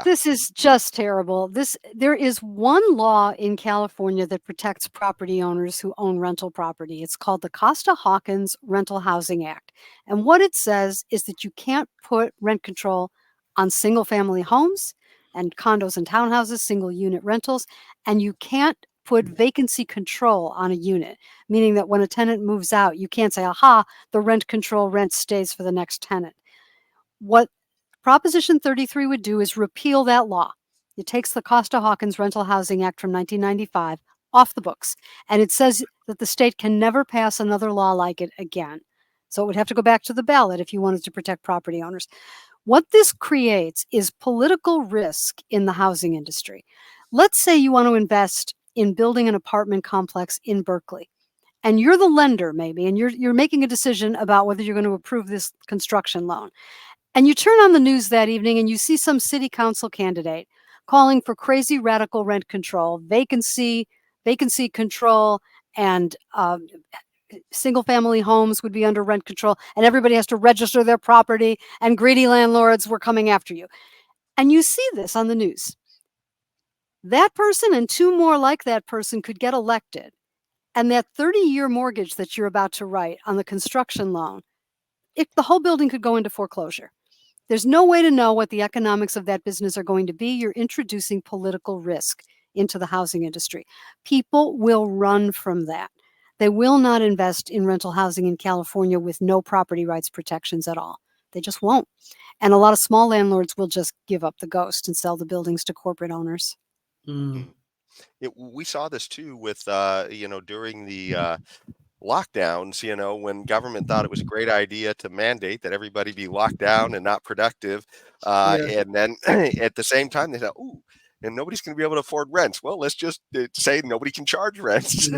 Speaker 3: This is just terrible. There is one law in California that protects property owners who own rental property. It's called the Costa-Hawkins Rental Housing Act. And what it says is that you can't put rent control on single family homes and condos and townhouses, single unit rentals, and you can't put vacancy control on a unit, meaning that when a tenant moves out, you can't say, aha, the rent control rent stays for the next tenant. What Proposition 33 would do is repeal that law. It takes the Costa-Hawkins Rental Housing Act from 1995 off the books, and it says that the state can never pass another law like it again. So it would have to go back to the ballot if you wanted to protect property owners. What this creates is political risk in the housing industry. Let's say you want to invest in building an apartment complex in Berkeley, and you're the lender maybe, and you're making a decision about whether you're going to approve this construction loan. And you turn on the news that evening and you see some city council candidate calling for crazy radical rent control, vacancy control, and single family homes would be under rent control, and everybody has to register their property, and greedy landlords were coming after you. And you see this on the news. That person and two more like that person could get elected, and that 30-year mortgage that you're about to write on the construction loan, the whole building could go into foreclosure. There's no way to know what the economics of that business are going to be. You're introducing political risk into the housing industry. People will run from that. They will not invest in rental housing in California with no property rights protections at all. They just won't. And a lot of small landlords will just give up the ghost and sell the buildings to corporate owners.
Speaker 2: We saw this too with, during the lockdowns, when government thought it was a great idea to mandate that everybody be locked down and not productive. And then at the same time, they thought, ooh, and nobody's going to be able to afford rents. Well, let's just say nobody can charge rents.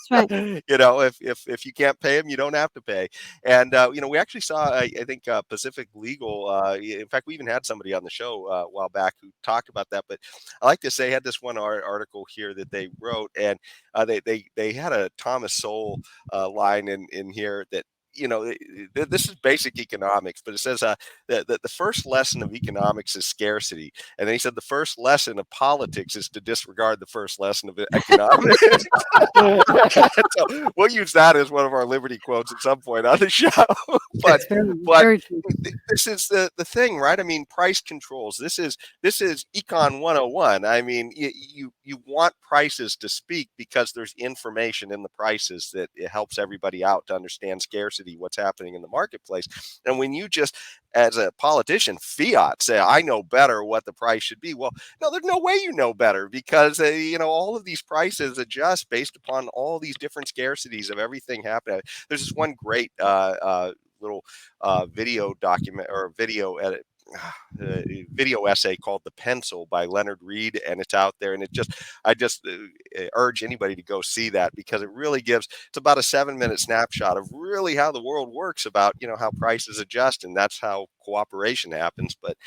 Speaker 3: Right.
Speaker 2: If you can't pay them, you don't have to pay. And, we actually saw, I think, Pacific Legal. In fact, we even had somebody on the show a while back who talked about that. But I like this. They had this one article here that they wrote, and they had a Thomas Sowell line in here that, this is basic economics, but it says that the first lesson of economics is scarcity. And then he said the first lesson of politics is to disregard the first lesson of economics. So we'll use that as one of our Liberty quotes at some point on the show. but this is the thing, right? I mean, price controls. This is Econ 101. I mean, you want prices to speak because there's information in the prices that it helps everybody out to understand scarcity, what's happening in the marketplace. And when you just, as a politician, fiat say, I know better what the price should be. Well, no, there's no way you know better, because all of these prices adjust based upon all these different scarcities of everything happening. There's this one great little video document or video edit. Video essay called "The Pencil" by Leonard Reed, and it's out there. And I just urge anybody to go see that, because it really it's about a 7-minute snapshot of really how the world works, about how prices adjust, and that's how cooperation happens. But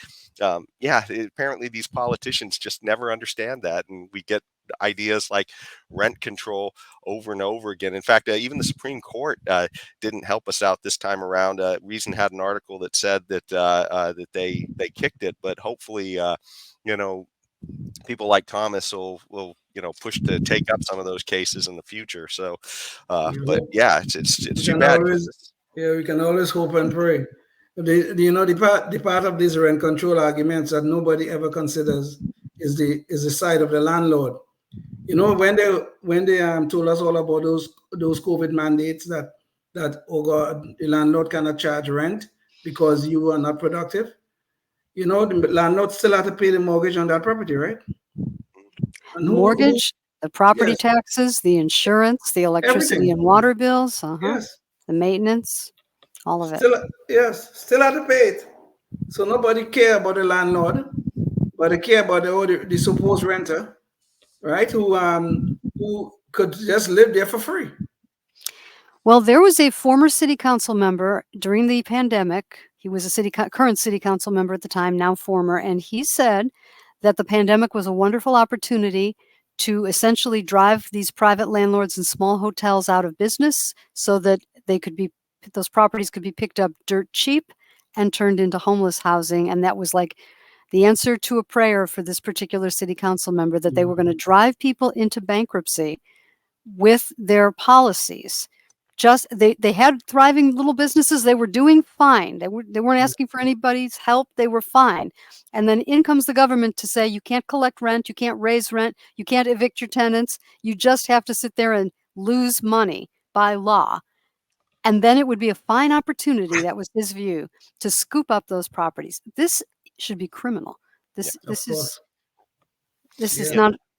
Speaker 2: apparently these politicians just never understand that, and we get ideas like rent control over and over again. In fact, even the Supreme Court didn't help us out this time around. Reason had an article that said that that they kicked it, but hopefully, people like Thomas will push to take up some of those cases in the future. So, but yeah, it's too bad.
Speaker 4: We can always hope and pray. The part of these rent control arguments that nobody ever considers is the side of the landlord. When they told us all about those COVID mandates that oh God, the landlord cannot charge rent because you are not productive. The landlord still have to pay the mortgage on that property, right?
Speaker 3: Mortgage, the property taxes, the insurance, the electricity
Speaker 4: everything.
Speaker 3: And water bills,
Speaker 4: Yes,
Speaker 3: the maintenance, all of it.
Speaker 4: Still have to pay it. So nobody care about the landlord, but they care about the supposed renter, right? Who could just live there for free.
Speaker 3: Well, there was a former city council member during the pandemic. He was a current city council member at the time, now former, and he said that the pandemic was a wonderful opportunity to essentially drive these private landlords and small hotels out of business, so that those properties could be picked up dirt cheap and turned into homeless housing. And that was like the answer to a prayer for this particular city council member, that they were going to drive people into bankruptcy with their policies. they had thriving little businesses. They were doing fine. They weren't asking for anybody's help. They were fine. And then in comes the government to say, you can't collect rent, you can't raise rent, you can't evict your tenants. You just have to sit there and lose money by law. And then it would be a fine opportunity, that was his view, to scoop up those properties. This should be criminal. This is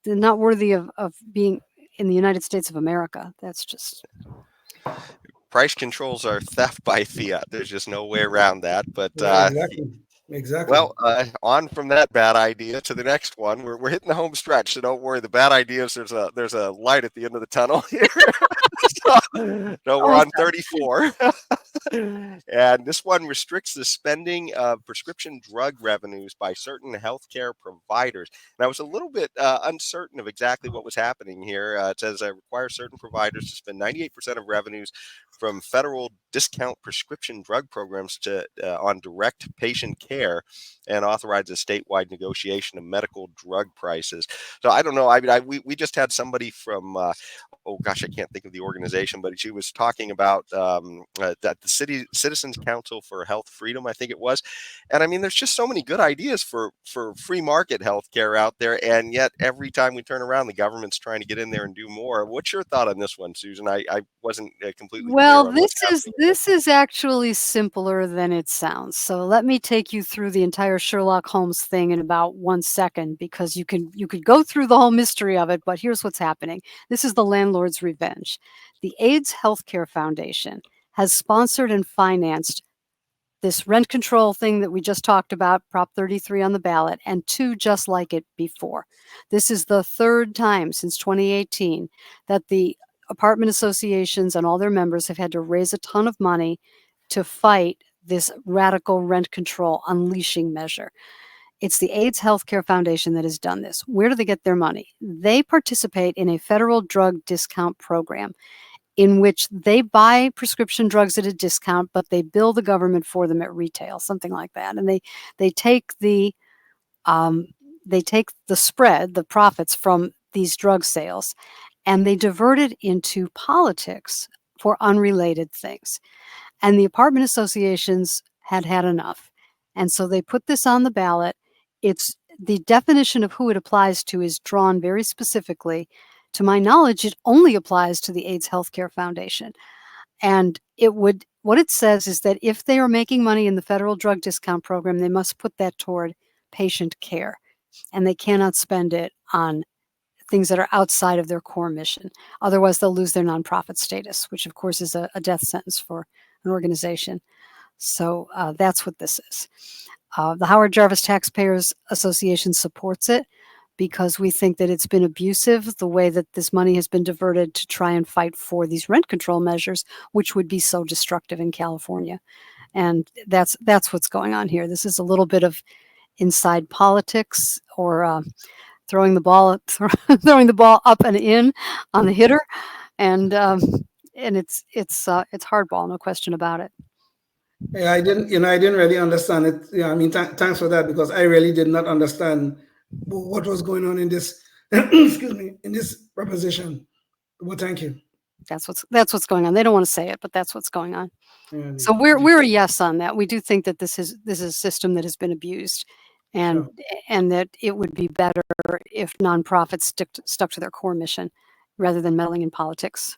Speaker 3: not worthy of being in the United States of America. That's just...
Speaker 2: Price controls are theft by fiat. There's just no way around that. But
Speaker 4: exactly.
Speaker 2: Well, on from that bad idea to the next one. We're hitting the home stretch, so don't worry. The bad ideas, there's a light at the end of the tunnel here. So we're on 34. And this one restricts the spending of prescription drug revenues by certain healthcare providers. And I was a little bit uncertain of exactly what was happening here. It says requires certain providers to spend 98% of revenues from federal discount prescription drug programs to on direct patient care, and authorizes statewide negotiation of medical drug prices. So I don't know. I mean, we just had somebody from oh gosh, I can't think of the organization, but she was talking about that the Citizens Council for Health Freedom, I think it was. And I mean, there's just so many good ideas for free market healthcare out there, and yet every time we turn around, the government's trying to get in there and do more. What's your thought on this one, Susan? I wasn't completely
Speaker 3: Well,
Speaker 2: clear on
Speaker 3: this is actually simpler than it sounds. So let me take you through the entire Sherlock Holmes thing in about 1 second, because you could go through the whole mystery of it, but here's what's happening. This is the landlord's revenge. The AIDS Healthcare Foundation has sponsored and financed this rent control thing that we just talked about, Prop 33 on the ballot, and 2 just like it before. This is the 3rd time since 2018 that the apartment associations and all their members have had to raise a ton of money to fight this radical rent control unleashing measure. It's the AIDS Healthcare Foundation that has done this. Where do they get their money? They participate in a federal drug discount program in which they buy prescription drugs at a discount, but they bill the government for them at retail, something like that. And they take the spread, the profits from these drug sales, and they divert it into politics for unrelated things. And the apartment associations had enough. And so they put this on the ballot. It's the definition of who it applies to is drawn very specifically. To my knowledge, it only applies to the AIDS Healthcare Foundation. And what it says is that if they are making money in the federal drug discount program, they must put that toward patient care. And they cannot spend it on things that are outside of their core mission. Otherwise, they'll lose their nonprofit status, which of course is a death sentence for an organization. So that's what this is. The Howard Jarvis Taxpayers Association supports it because we think that it's been abusive, the way that this money has been diverted to try and fight for these rent control measures, which would be so destructive in California. And that's what's going on here. This is a little bit of inside politics, or throwing the ball up and in on the hitter, and it's hardball, no question about it.
Speaker 4: Yeah, I didn't really understand it. Yeah, I mean, thanks for that, because I really did not understand what was going on in this, excuse me, in this proposition. Well, thank you.
Speaker 3: That's what's going on. They don't want to say it, but that's what's going on.
Speaker 4: Yeah,
Speaker 3: so we're a yes on that. We do think that this is a system that has been abused, and
Speaker 4: Sure.
Speaker 3: and that it would be better if nonprofits stuck to their core mission rather than meddling in politics.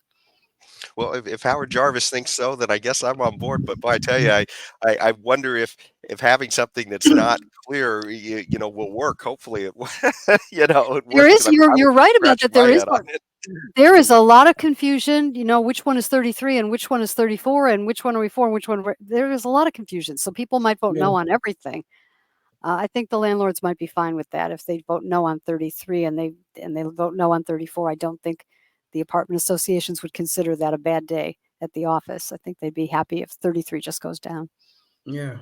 Speaker 2: Well, if Howard Jarvis thinks so, then I guess I'm on board. But boy, I tell you, I wonder if having something that's not clear, will work. Hopefully, it it
Speaker 3: There
Speaker 2: works.
Speaker 3: is, you're right about that. There is a lot of confusion. Which one is 33 and which one is 34 and which one are we for and which one there is a lot of confusion. So people might vote no on everything. I think the landlords might be fine with that if they vote no on 33 and they vote no on 34. I don't think the apartment associations would consider that a bad day at the office. I think they'd be happy if 33 just goes down.
Speaker 4: Yeah.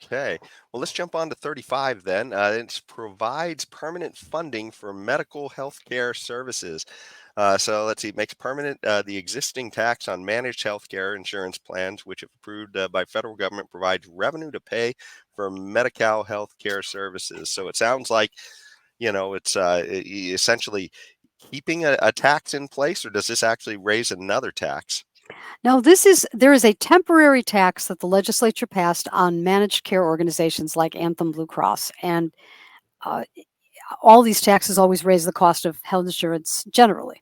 Speaker 2: Okay. Well, let's jump on to 35 then. It provides permanent funding for medical health care services. So let's see, it makes permanent the existing tax on managed healthcare insurance plans, which, if approved by federal government, provides revenue to pay for Medi-Cal healthcare services. So it sounds like, it's essentially keeping a tax in place, or does this actually raise another tax?
Speaker 3: Now, there is a temporary tax that the legislature passed on managed care organizations like Anthem Blue Cross, and uh, all these taxes always raise the cost of health insurance generally.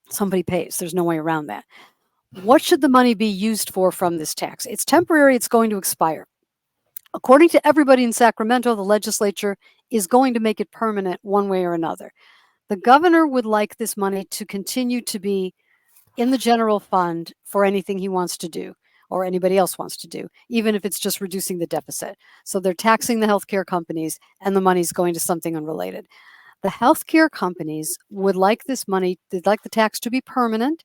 Speaker 3: Somebody pays. There's no way around that. What should the money be used for from this tax? It's temporary. It's going to expire. According to everybody in Sacramento, the legislature is going to make it permanent one way or another. The governor would like this money to continue to be in the general fund for anything he wants to do or anybody else wants to do, even if it's just reducing the deficit. So they're taxing the healthcare companies and the money's going to something unrelated. The healthcare companies would like this money, they'd like the tax to be permanent,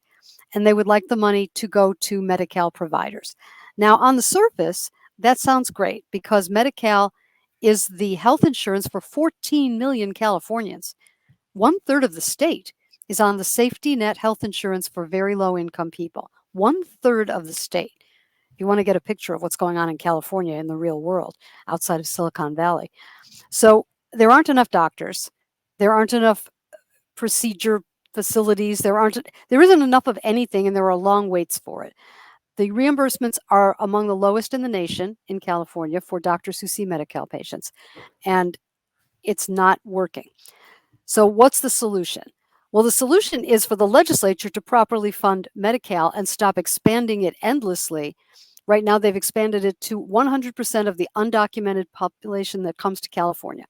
Speaker 3: and they would like the money to go to Medi-Cal providers. Now, on the surface, that sounds great because Medi-Cal is the health insurance for 14 million Californians. 1/3 of the state is on the safety net health insurance for very low income people. 1/3 of the state. If you want to get a picture of what's going on in California in the real world outside of Silicon Valley. So there aren't enough doctors. There aren't enough procedure facilities. There isn't enough of anything, and there are long waits for it. The reimbursements are among the lowest in the nation in California for doctors who see Medi-Cal patients, and it's not working. So what's the solution? Well, the solution is for the legislature to properly fund Medi-Cal and stop expanding it endlessly. Right now, they've expanded it to 100% of the undocumented population that comes to California.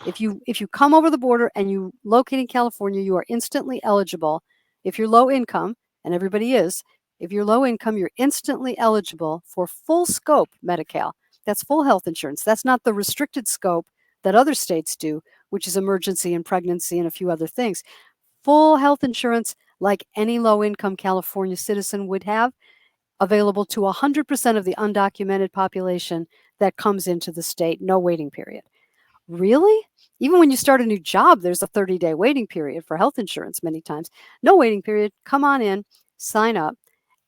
Speaker 3: If you come over the border and you locate in California, you are instantly eligible. If you're low income, and everybody is, if you're low income, you're instantly eligible for full scope Medi-Cal. That's full health insurance. That's not the restricted scope that other states do, which is emergency and pregnancy and a few other things. Full health insurance, like any low income California citizen would have, available to 100% of the undocumented population that comes into the state, no waiting period. Really? Even when you start a new job, there's a 30-day waiting period for health insurance many times. No waiting period. Come on in, sign up,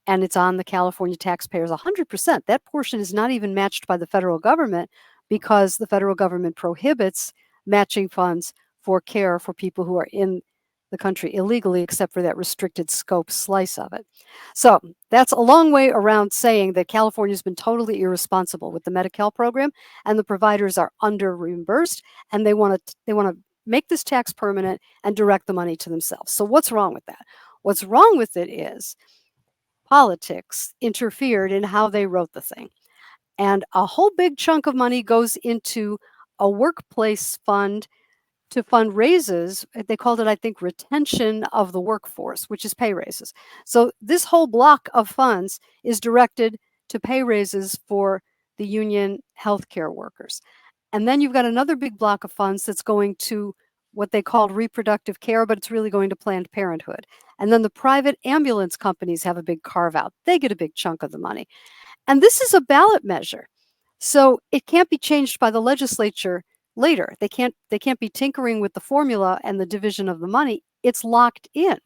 Speaker 3: and it's on the California taxpayers 100%. That portion is not even matched by the federal government because the federal government prohibits matching funds for care for people who are in the country illegally, except for that restricted scope slice of it. So that's a long way around saying that California's been totally irresponsible with the Medi-Cal program, and the providers are under reimbursed, and they want to make this tax permanent and direct the money to themselves. So what's wrong with that? What's wrong with it is politics interfered in how they wrote the thing. And a whole big chunk of money goes into a workplace fund to fund raises. They called it, I think, retention of the workforce, which is pay raises. So this whole block of funds is directed to pay raises for the union healthcare workers. And then you've got another big block of funds that's going to what they called reproductive care, but it's really going to Planned Parenthood. And then the private ambulance companies have a big carve out. They get a big chunk of the money. And this is a ballot measure. So it can't be changed by the legislature later. They can't be tinkering with the formula and the division of the money. It's locked in.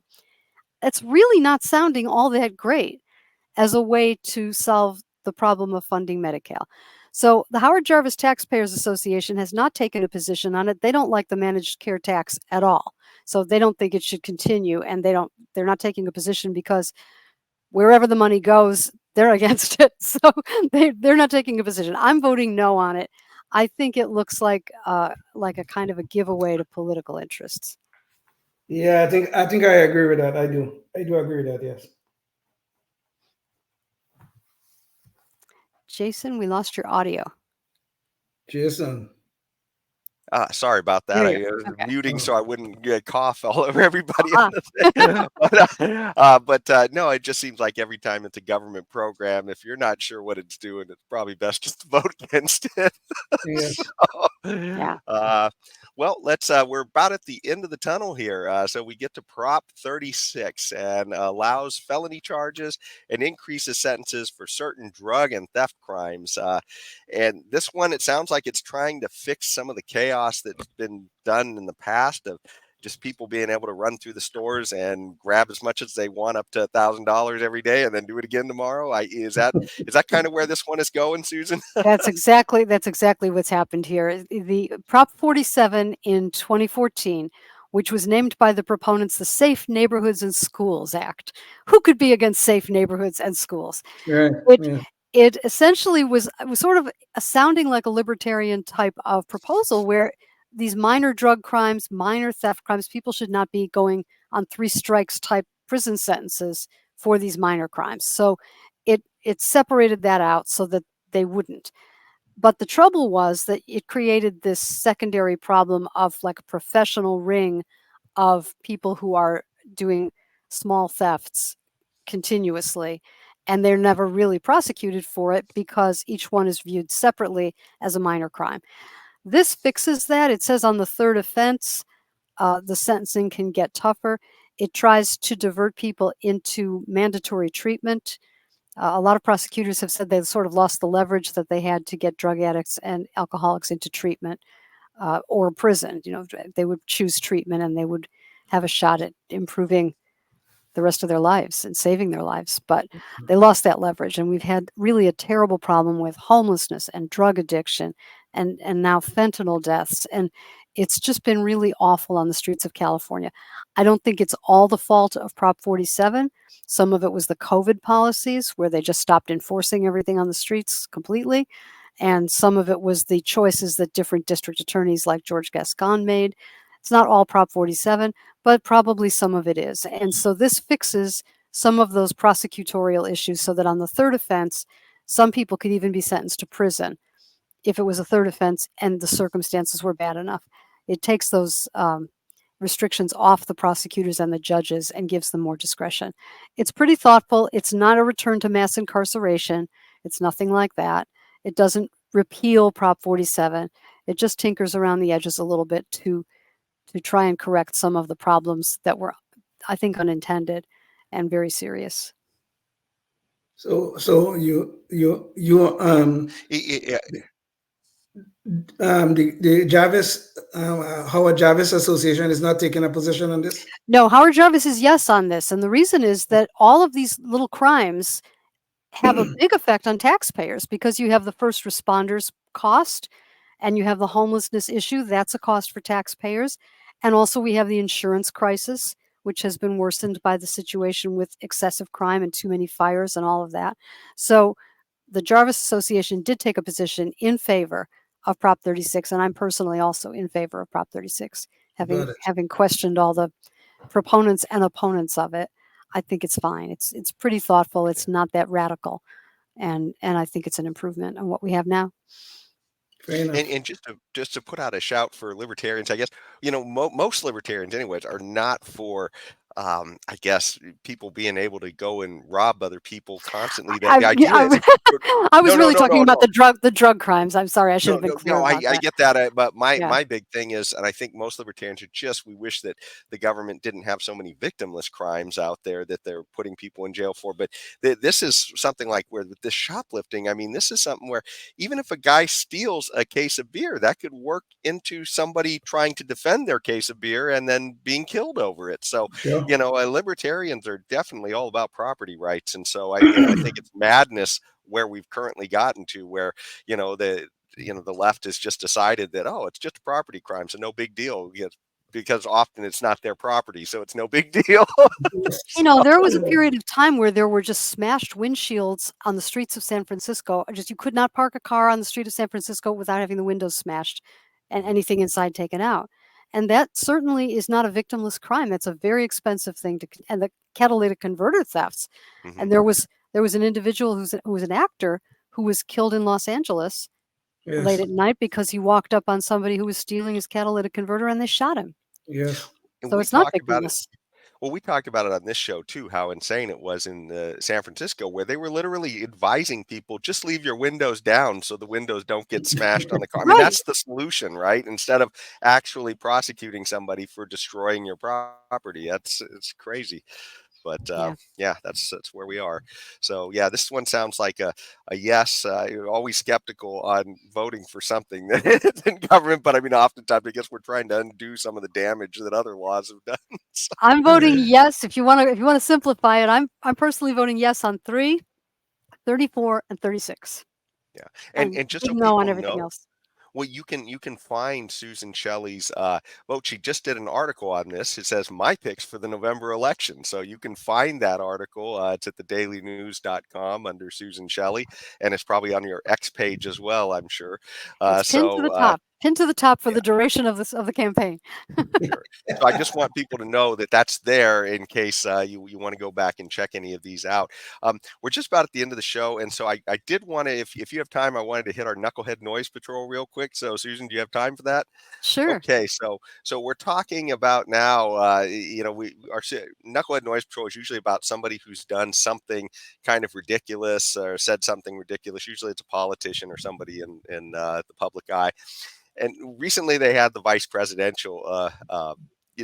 Speaker 3: It's really not sounding all that great as a way to solve the problem of funding Medi-Cal. So the Howard Jarvis Taxpayers Association has not taken a position on it. They don't like the managed care tax at all. So they don't think it should continue, and they're not taking a position because wherever the money goes, they're against it. So they're not taking a position. I'm voting no on it. I think it looks like a kind of a giveaway to political interests.
Speaker 4: Yeah, I think I agree with that. I do agree with that. Yes.
Speaker 3: Jason, we lost your audio.
Speaker 4: Jason.
Speaker 2: Sorry about that. I was muting so I wouldn't get cough all over everybody. But no, it just seems like every time it's a government program, if you're not sure what it's doing, it's probably best just to vote against it.
Speaker 4: Yeah.
Speaker 2: Well, we're about at the end of the tunnel here. So we get to Prop 36 and allows felony charges and increases sentences for certain drug and theft crimes. And this one, it sounds like it's trying to fix some of the chaos that's been done in the past of just people being able to run through the stores and grab as much as they want, up to $1,000 every day, and then do it again tomorrow. Is that kind of where this one is going, Susan?
Speaker 3: That's exactly what's happened here. The Prop 47 in 2014 which was named by the proponents the Safe Neighborhoods and Schools Act. Who could be against safe neighborhoods and schools?
Speaker 4: Right.
Speaker 3: It,
Speaker 4: Yeah.
Speaker 3: it essentially was sort of sounding like a libertarian type of proposal where these minor drug crimes, minor theft crimes, people should not be going on 3 strikes type prison sentences for these minor crimes. So it separated that out so that they wouldn't. But the trouble was that it created this secondary problem of like a professional ring of people who are doing small thefts continuously, and they're never really prosecuted for it because each one is viewed separately as a minor crime. This fixes that. It says on the third offense, the sentencing can get tougher. It tries to divert people into mandatory treatment. A lot of prosecutors have said they sort of lost the leverage that they had to get drug addicts and alcoholics into treatment or prison. They would choose treatment and they would have a shot at improving the rest of their lives and saving their lives. But they lost that leverage. And we've had really a terrible problem with homelessness and drug addiction and now fentanyl deaths. And it's just been really awful on the streets of California. I don't think it's all the fault of Prop 47. Some of it was the COVID policies where they just stopped enforcing everything on the streets completely. And some of it was the choices that different district attorneys like George Gascon made. It's not all Prop 47, but probably some of it is. And so this fixes some of those prosecutorial issues so that on the third offense, some people could even be sentenced to prison if it was a third offense and the circumstances were bad enough. It takes those restrictions off the prosecutors and the judges and gives them more discretion. It's pretty thoughtful. It's not a return to mass incarceration. It's nothing like that. It doesn't repeal Prop 47. It just tinkers around the edges a little bit to try and correct some of the problems that were, I think, unintended and very serious.
Speaker 4: So you
Speaker 2: Yeah.
Speaker 4: the Jarvis Howard Jarvis Association is not taking a position on this.
Speaker 3: No, Howard Jarvis is yes on this. And the reason is that all of these little crimes have a big effect on taxpayers because you have the first responders cost and you have the homelessness issue. That's a cost for taxpayers. And also we have the insurance crisis, which has been worsened by the situation with excessive crime and too many fires and all of that. So the Jarvis Association did take a position in favor of Prop 36, and I'm personally also in favor of Prop 36, having questioned all the proponents and opponents of it. I think it's fine. It's pretty thoughtful. It's not that radical, and I think it's an improvement on what we have now.
Speaker 2: And just to put out a shout for libertarians, I guess most libertarians, anyways, are not for I guess people being able to go and rob other people constantly. That the idea is,
Speaker 3: I was really talking about the drug crimes. I'm sorry, I should have been clear about that.
Speaker 2: I get that, but my big thing is, and I think most libertarians are we wish that the government didn't have so many victimless crimes out there that they're putting people in jail for. But this is something like where with this shoplifting, I mean, this is something where even if a guy steals a case of beer, that could work into somebody trying to defend their case of beer and then being killed over it. So, libertarians are definitely all about property rights. And so I think it's madness where we've currently gotten to where, the left has just decided that, it's just a property crime. So no big deal. Because often it's not their property, so it's no big deal.
Speaker 3: There was a period of time where there were just smashed windshields on the streets of San Francisco. You could not park a car on the street of San Francisco without having the windows smashed and anything inside taken out. And that certainly is not a victimless crime. That's a very expensive thing and the catalytic converter thefts. Mm-hmm. And there was an individual who was an actor who was killed in Los Angeles late at night because he walked up on somebody who was stealing his catalytic converter and they shot him.
Speaker 4: Yes.
Speaker 3: So it's not victimless.
Speaker 2: Well, we talked about it on this show too, how insane it was in San Francisco, where they were literally advising people, just leave your windows down so the windows don't get smashed on the car. I mean, that's the solution, right? Instead of actually prosecuting somebody for destroying your property. It's crazy. But that's where we are. So this one sounds like a yes. You're always skeptical on voting for something in government, but I mean, oftentimes I guess we're trying to undo some of the damage that other laws have done. So.
Speaker 3: I'm voting yes. If you want to simplify it, I'm personally voting yes on 3, 34, and 36.
Speaker 2: Yeah, and just so
Speaker 3: no on everything else.
Speaker 2: Well, you can find Susan Shelley's. Well, she just did an article on this. It says my picks for the November election, so you can find that article. It's at thedailynews.com under Susan Shelley, and it's probably on your X page as well, I'm sure.
Speaker 3: It's pinned to the top. Pinned to the top for
Speaker 2: yeah.
Speaker 3: the duration of the campaign.
Speaker 2: Sure. So I just want people to know that that's there in case you want to go back and check any of these out. We're just about at the end of the show, and so I did want to, if you have time, I wanted to hit our Knucklehead Noise Patrol real quick. So Susan, do you have time for that?
Speaker 3: Sure.
Speaker 2: Okay, so we're talking about now. Our Knucklehead Noise Patrol is usually about somebody who's done something kind of ridiculous or said something ridiculous. Usually, it's a politician or somebody in the public eye. And recently they had the vice presidential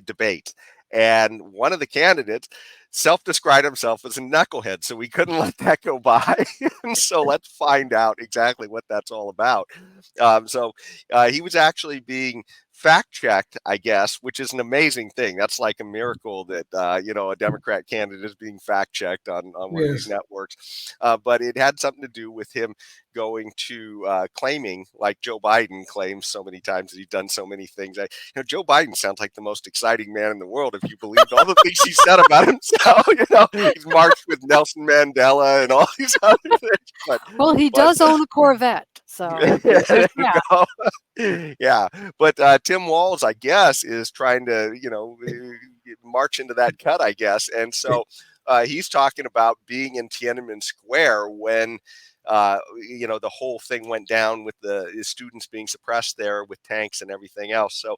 Speaker 2: debate, and one of the candidates self-described himself as a knucklehead, so we couldn't let that go by. And so let's find out exactly what that's all about. He was actually being fact-checked, I guess, which is an amazing thing. That's like a miracle that a Democrat candidate is being fact-checked on one of these networks. But it had something to do with him going to claiming, like Joe Biden claims so many times that he's done so many things. Joe Biden sounds like the most exciting man in the world if you believed all the things he said about himself. He's marched with Nelson Mandela and all these other things. But
Speaker 3: he does own a Corvette, so
Speaker 2: there you go. Yeah, but Tim Walz, I guess, is trying to march into that cut, I guess, and so he's talking about being in Tiananmen Square when the whole thing went down with the students being suppressed there with tanks and everything else. So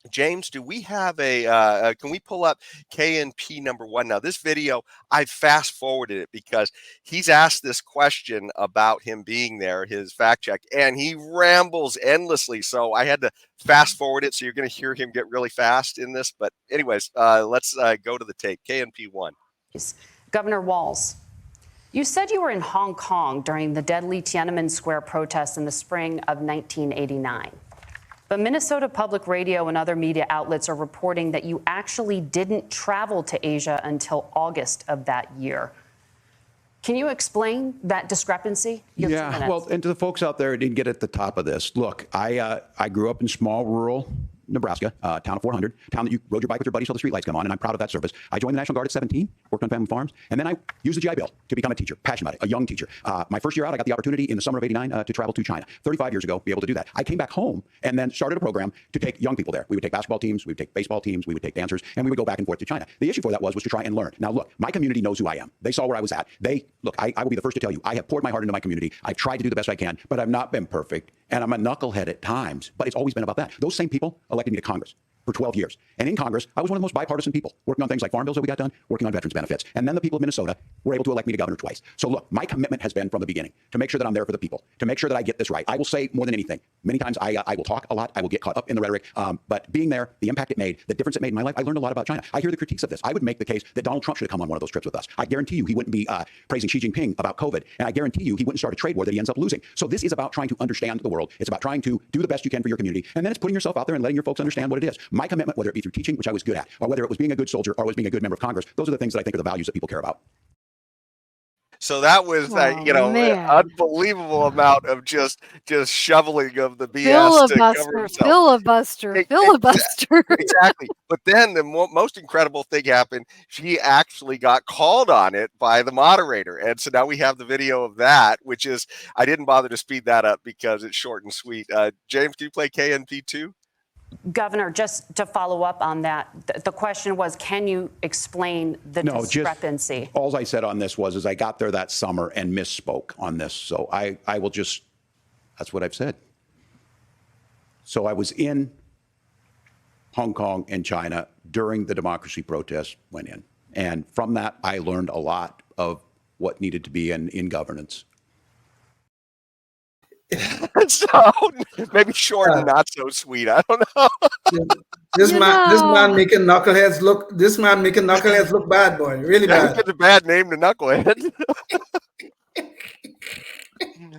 Speaker 2: James, do we have can we pull up KNP #1? Now, this video, I fast forwarded it because he's asked this question about him being there, his fact check, and he rambles endlessly. So I had to fast forward it. So you're going to hear him get really fast in this. But anyways, let's go to the tape. KNP 1.
Speaker 5: Governor Walz, you said you were in Hong Kong during the deadly Tiananmen Square protests in the spring of 1989. But Minnesota Public Radio and other media outlets are reporting that you actually didn't travel to Asia until August of that year. Can you explain that discrepancy?
Speaker 6: Yeah, well, and to the folks out there who didn't get at the top of this, look, I grew up in small rural Nebraska, town of 400, town that you rode your bike with your buddies till the streetlights come on, and I'm proud of that service. I joined the National Guard at 17, worked on family farms, and then I used the GI Bill to become a teacher, passionate about it, a young teacher. My first year out, I got the opportunity in the summer of '89 to travel to China. 35 years ago, be able to do that. I came back home and then started a program to take young people there. We would take basketball teams, we would take baseball teams, we would take dancers, and we would go back and forth to China. The issue for that was to try and learn. Now, look, my community knows who I am. They saw where I was at. I will be the first to tell you, I have poured my heart into my community. I've tried to do the best I can, but I've not been perfect, and I'm a knucklehead at times, but it's always been about that. Those same people elected me to Congress for 12 years. And in Congress, I was one of the most bipartisan people, working on things like farm bills that we got done, working on veterans benefits. And then the people of Minnesota were able to elect me to governor twice. So look, my commitment has been from the beginning to make sure that I'm there for the people, to make sure that I get this right. I will say more than anything, many times I will talk a lot, I will get caught up in the rhetoric, but being there, the impact it made, the difference it made in my life, I learned a lot about China. I hear the critiques of this. I would make the case that Donald Trump should have come on one of those trips with us. I guarantee you he wouldn't be praising Xi Jinping about COVID, and I guarantee you he wouldn't start a trade war that he ends up losing. So this is about trying to understand the world. It's about trying to do the best you can for your community, and then it's putting yourself out there and letting your folks understand what it is. My commitment, whether it be through teaching, which I was good at, or whether it was being a good soldier or was being a good member of Congress, those are the things that I think are the values that people care about.
Speaker 2: So that was, an unbelievable amount of just shoveling of the BS to cover himself.
Speaker 3: Filibuster.
Speaker 2: Exactly. But then the most incredible thing happened. She actually got called on it by the moderator. And so now we have the video of that, which is, I didn't bother to speed that up because it's short and sweet. James, do you play KNP2?
Speaker 5: Governor, just to follow up on that, the question was, can you explain the discrepancy?
Speaker 6: All I said on this was I got there that summer and misspoke on this. So I will just, that's what I've said. So I was in Hong Kong and China during the democracy protests went in. And from that, I learned a lot of what needed to be in governance.
Speaker 2: So maybe short and not so sweet. I don't know.
Speaker 4: This man making knuckleheads look bad, boy. Really bad.
Speaker 2: It's a bad name to knucklehead.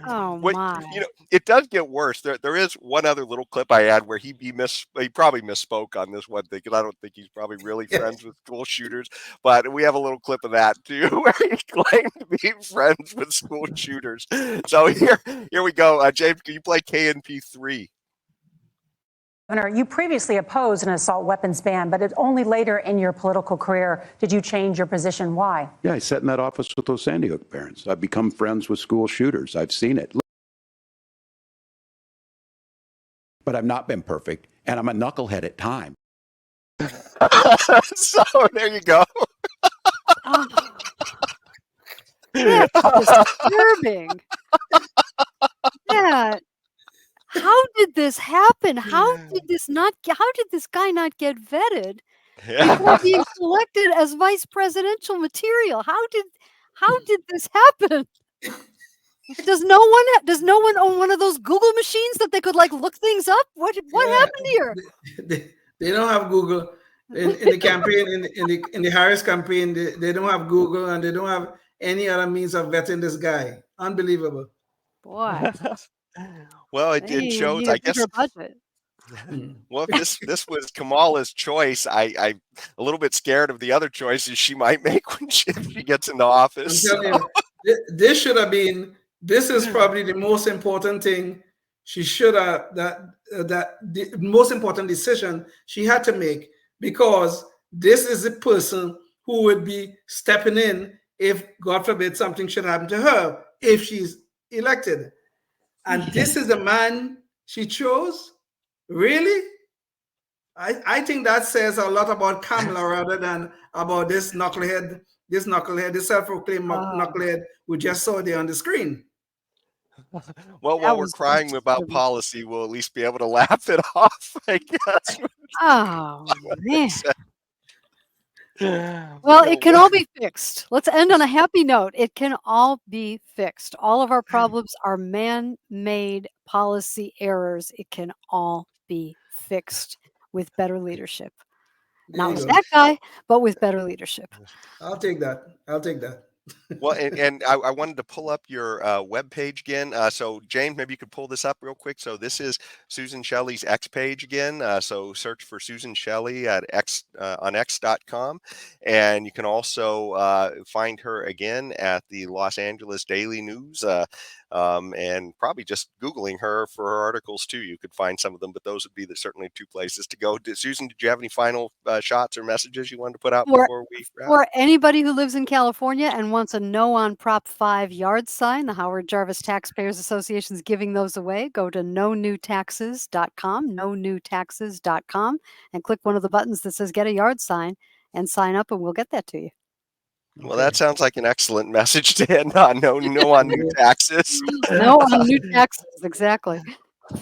Speaker 3: Oh
Speaker 2: What
Speaker 3: my.
Speaker 2: it does get worse. There is one other little clip I had where he probably misspoke on this one thing, because I don't think he's probably really friends with school shooters. But we have a little clip of that too, where he claimed to be friends with school shooters. So here we go. James, can you play KNP3?
Speaker 7: Governor, you previously opposed an assault weapons ban, but it's only later in your political career did you change your position. Why?
Speaker 6: Yeah, I sat in that office with those Sandy Hook parents. I've become friends with school shooters. I've seen it. But I've not been perfect, and I'm a knucklehead at times.
Speaker 2: So there you go.
Speaker 3: Oh. That's disturbing. Yeah. How did this happen? How did this guy not get vetted before being selected as vice presidential material? How did this happen? Does no one own one of those Google machines that they could like look things up? What happened here?
Speaker 4: They don't have Google in the campaign in the Harris campaign. They don't have Google, and they don't have any other means of vetting this guy. Unbelievable.
Speaker 3: Boy.
Speaker 2: Well, it shows, I guess.
Speaker 3: Budget.
Speaker 2: Well, if this was Kamala's choice, I'm a little bit scared of the other choices she might make when she gets into office.
Speaker 4: I'm telling you, this should have been. This is probably the most important thing she should have. The most important decision she had to make, because this is the person who would be stepping in if, God forbid, something should happen to her if she's elected. And this is the man she chose? Really? I think that says a lot about Kamala rather than about this knucklehead, this self-proclaimed knucklehead we just saw there on the screen.
Speaker 2: Well, while we're crying about policy, we'll at least be able to laugh it off, I guess.
Speaker 3: Oh, man. Well, it can all be fixed. Let's end on a happy note. It can all be fixed. All of our problems are man-made policy errors. It can all be fixed with better leadership. Not with that guy, but with better leadership.
Speaker 4: I'll take that.
Speaker 2: Well, and I wanted to pull up your webpage again. So, James, maybe you could pull this up real quick. So this is Susan Shelley's X page again. So search for Susan Shelley at on X.com. And you can also find her again at the Los Angeles Daily News. And probably just Googling her for her articles too. You could find some of them, but those would be certainly two places to go. Susan, did you have any final shots or messages you wanted to put out before we wrap?
Speaker 3: For anybody who lives in California and wants a no on Prop 5 yard sign, the Howard Jarvis Taxpayers Association is giving those away. Go to nonewtaxes.com, and click one of the buttons that says get a yard sign and sign up, and we'll get that to you.
Speaker 2: Well, that sounds like an excellent message to end on. No on new taxes.
Speaker 3: No on new taxes, exactly.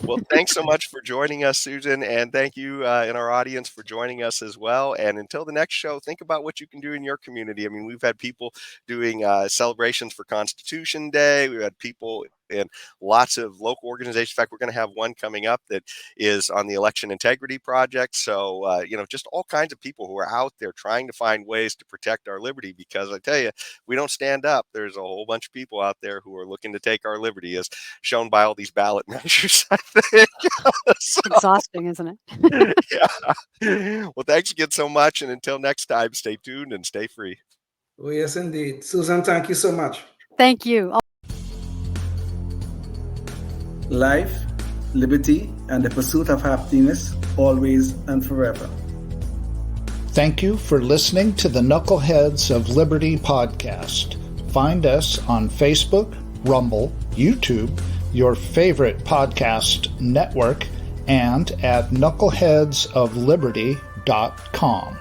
Speaker 2: Well, thanks so much for joining us, Susan, and thank you in our audience for joining us as well. And until the next show, think about what you can do in your community. I mean, we've had people doing celebrations for Constitution Day. We've had people in lots of local organizations. In fact, we're going to have one coming up that is on the Election Integrity Project. So, just all kinds of people who are out there trying to find ways to protect our liberty, because I tell you, we don't stand up. There's a whole bunch of people out there who are looking to take our liberty, as shown by all these ballot measures, I think.
Speaker 3: It's exhausting, isn't it?
Speaker 2: Yeah. Well, thanks again so much. And until next time, stay tuned and stay free.
Speaker 4: Oh, yes, indeed. Susan, thank you so much.
Speaker 3: Thank you.
Speaker 4: Life, liberty, and the pursuit of happiness, always and forever.
Speaker 8: Thank you for listening to the Knuckleheads of Liberty podcast. Find us on Facebook, Rumble, YouTube, your favorite podcast network, and at knuckleheadsofliberty.com.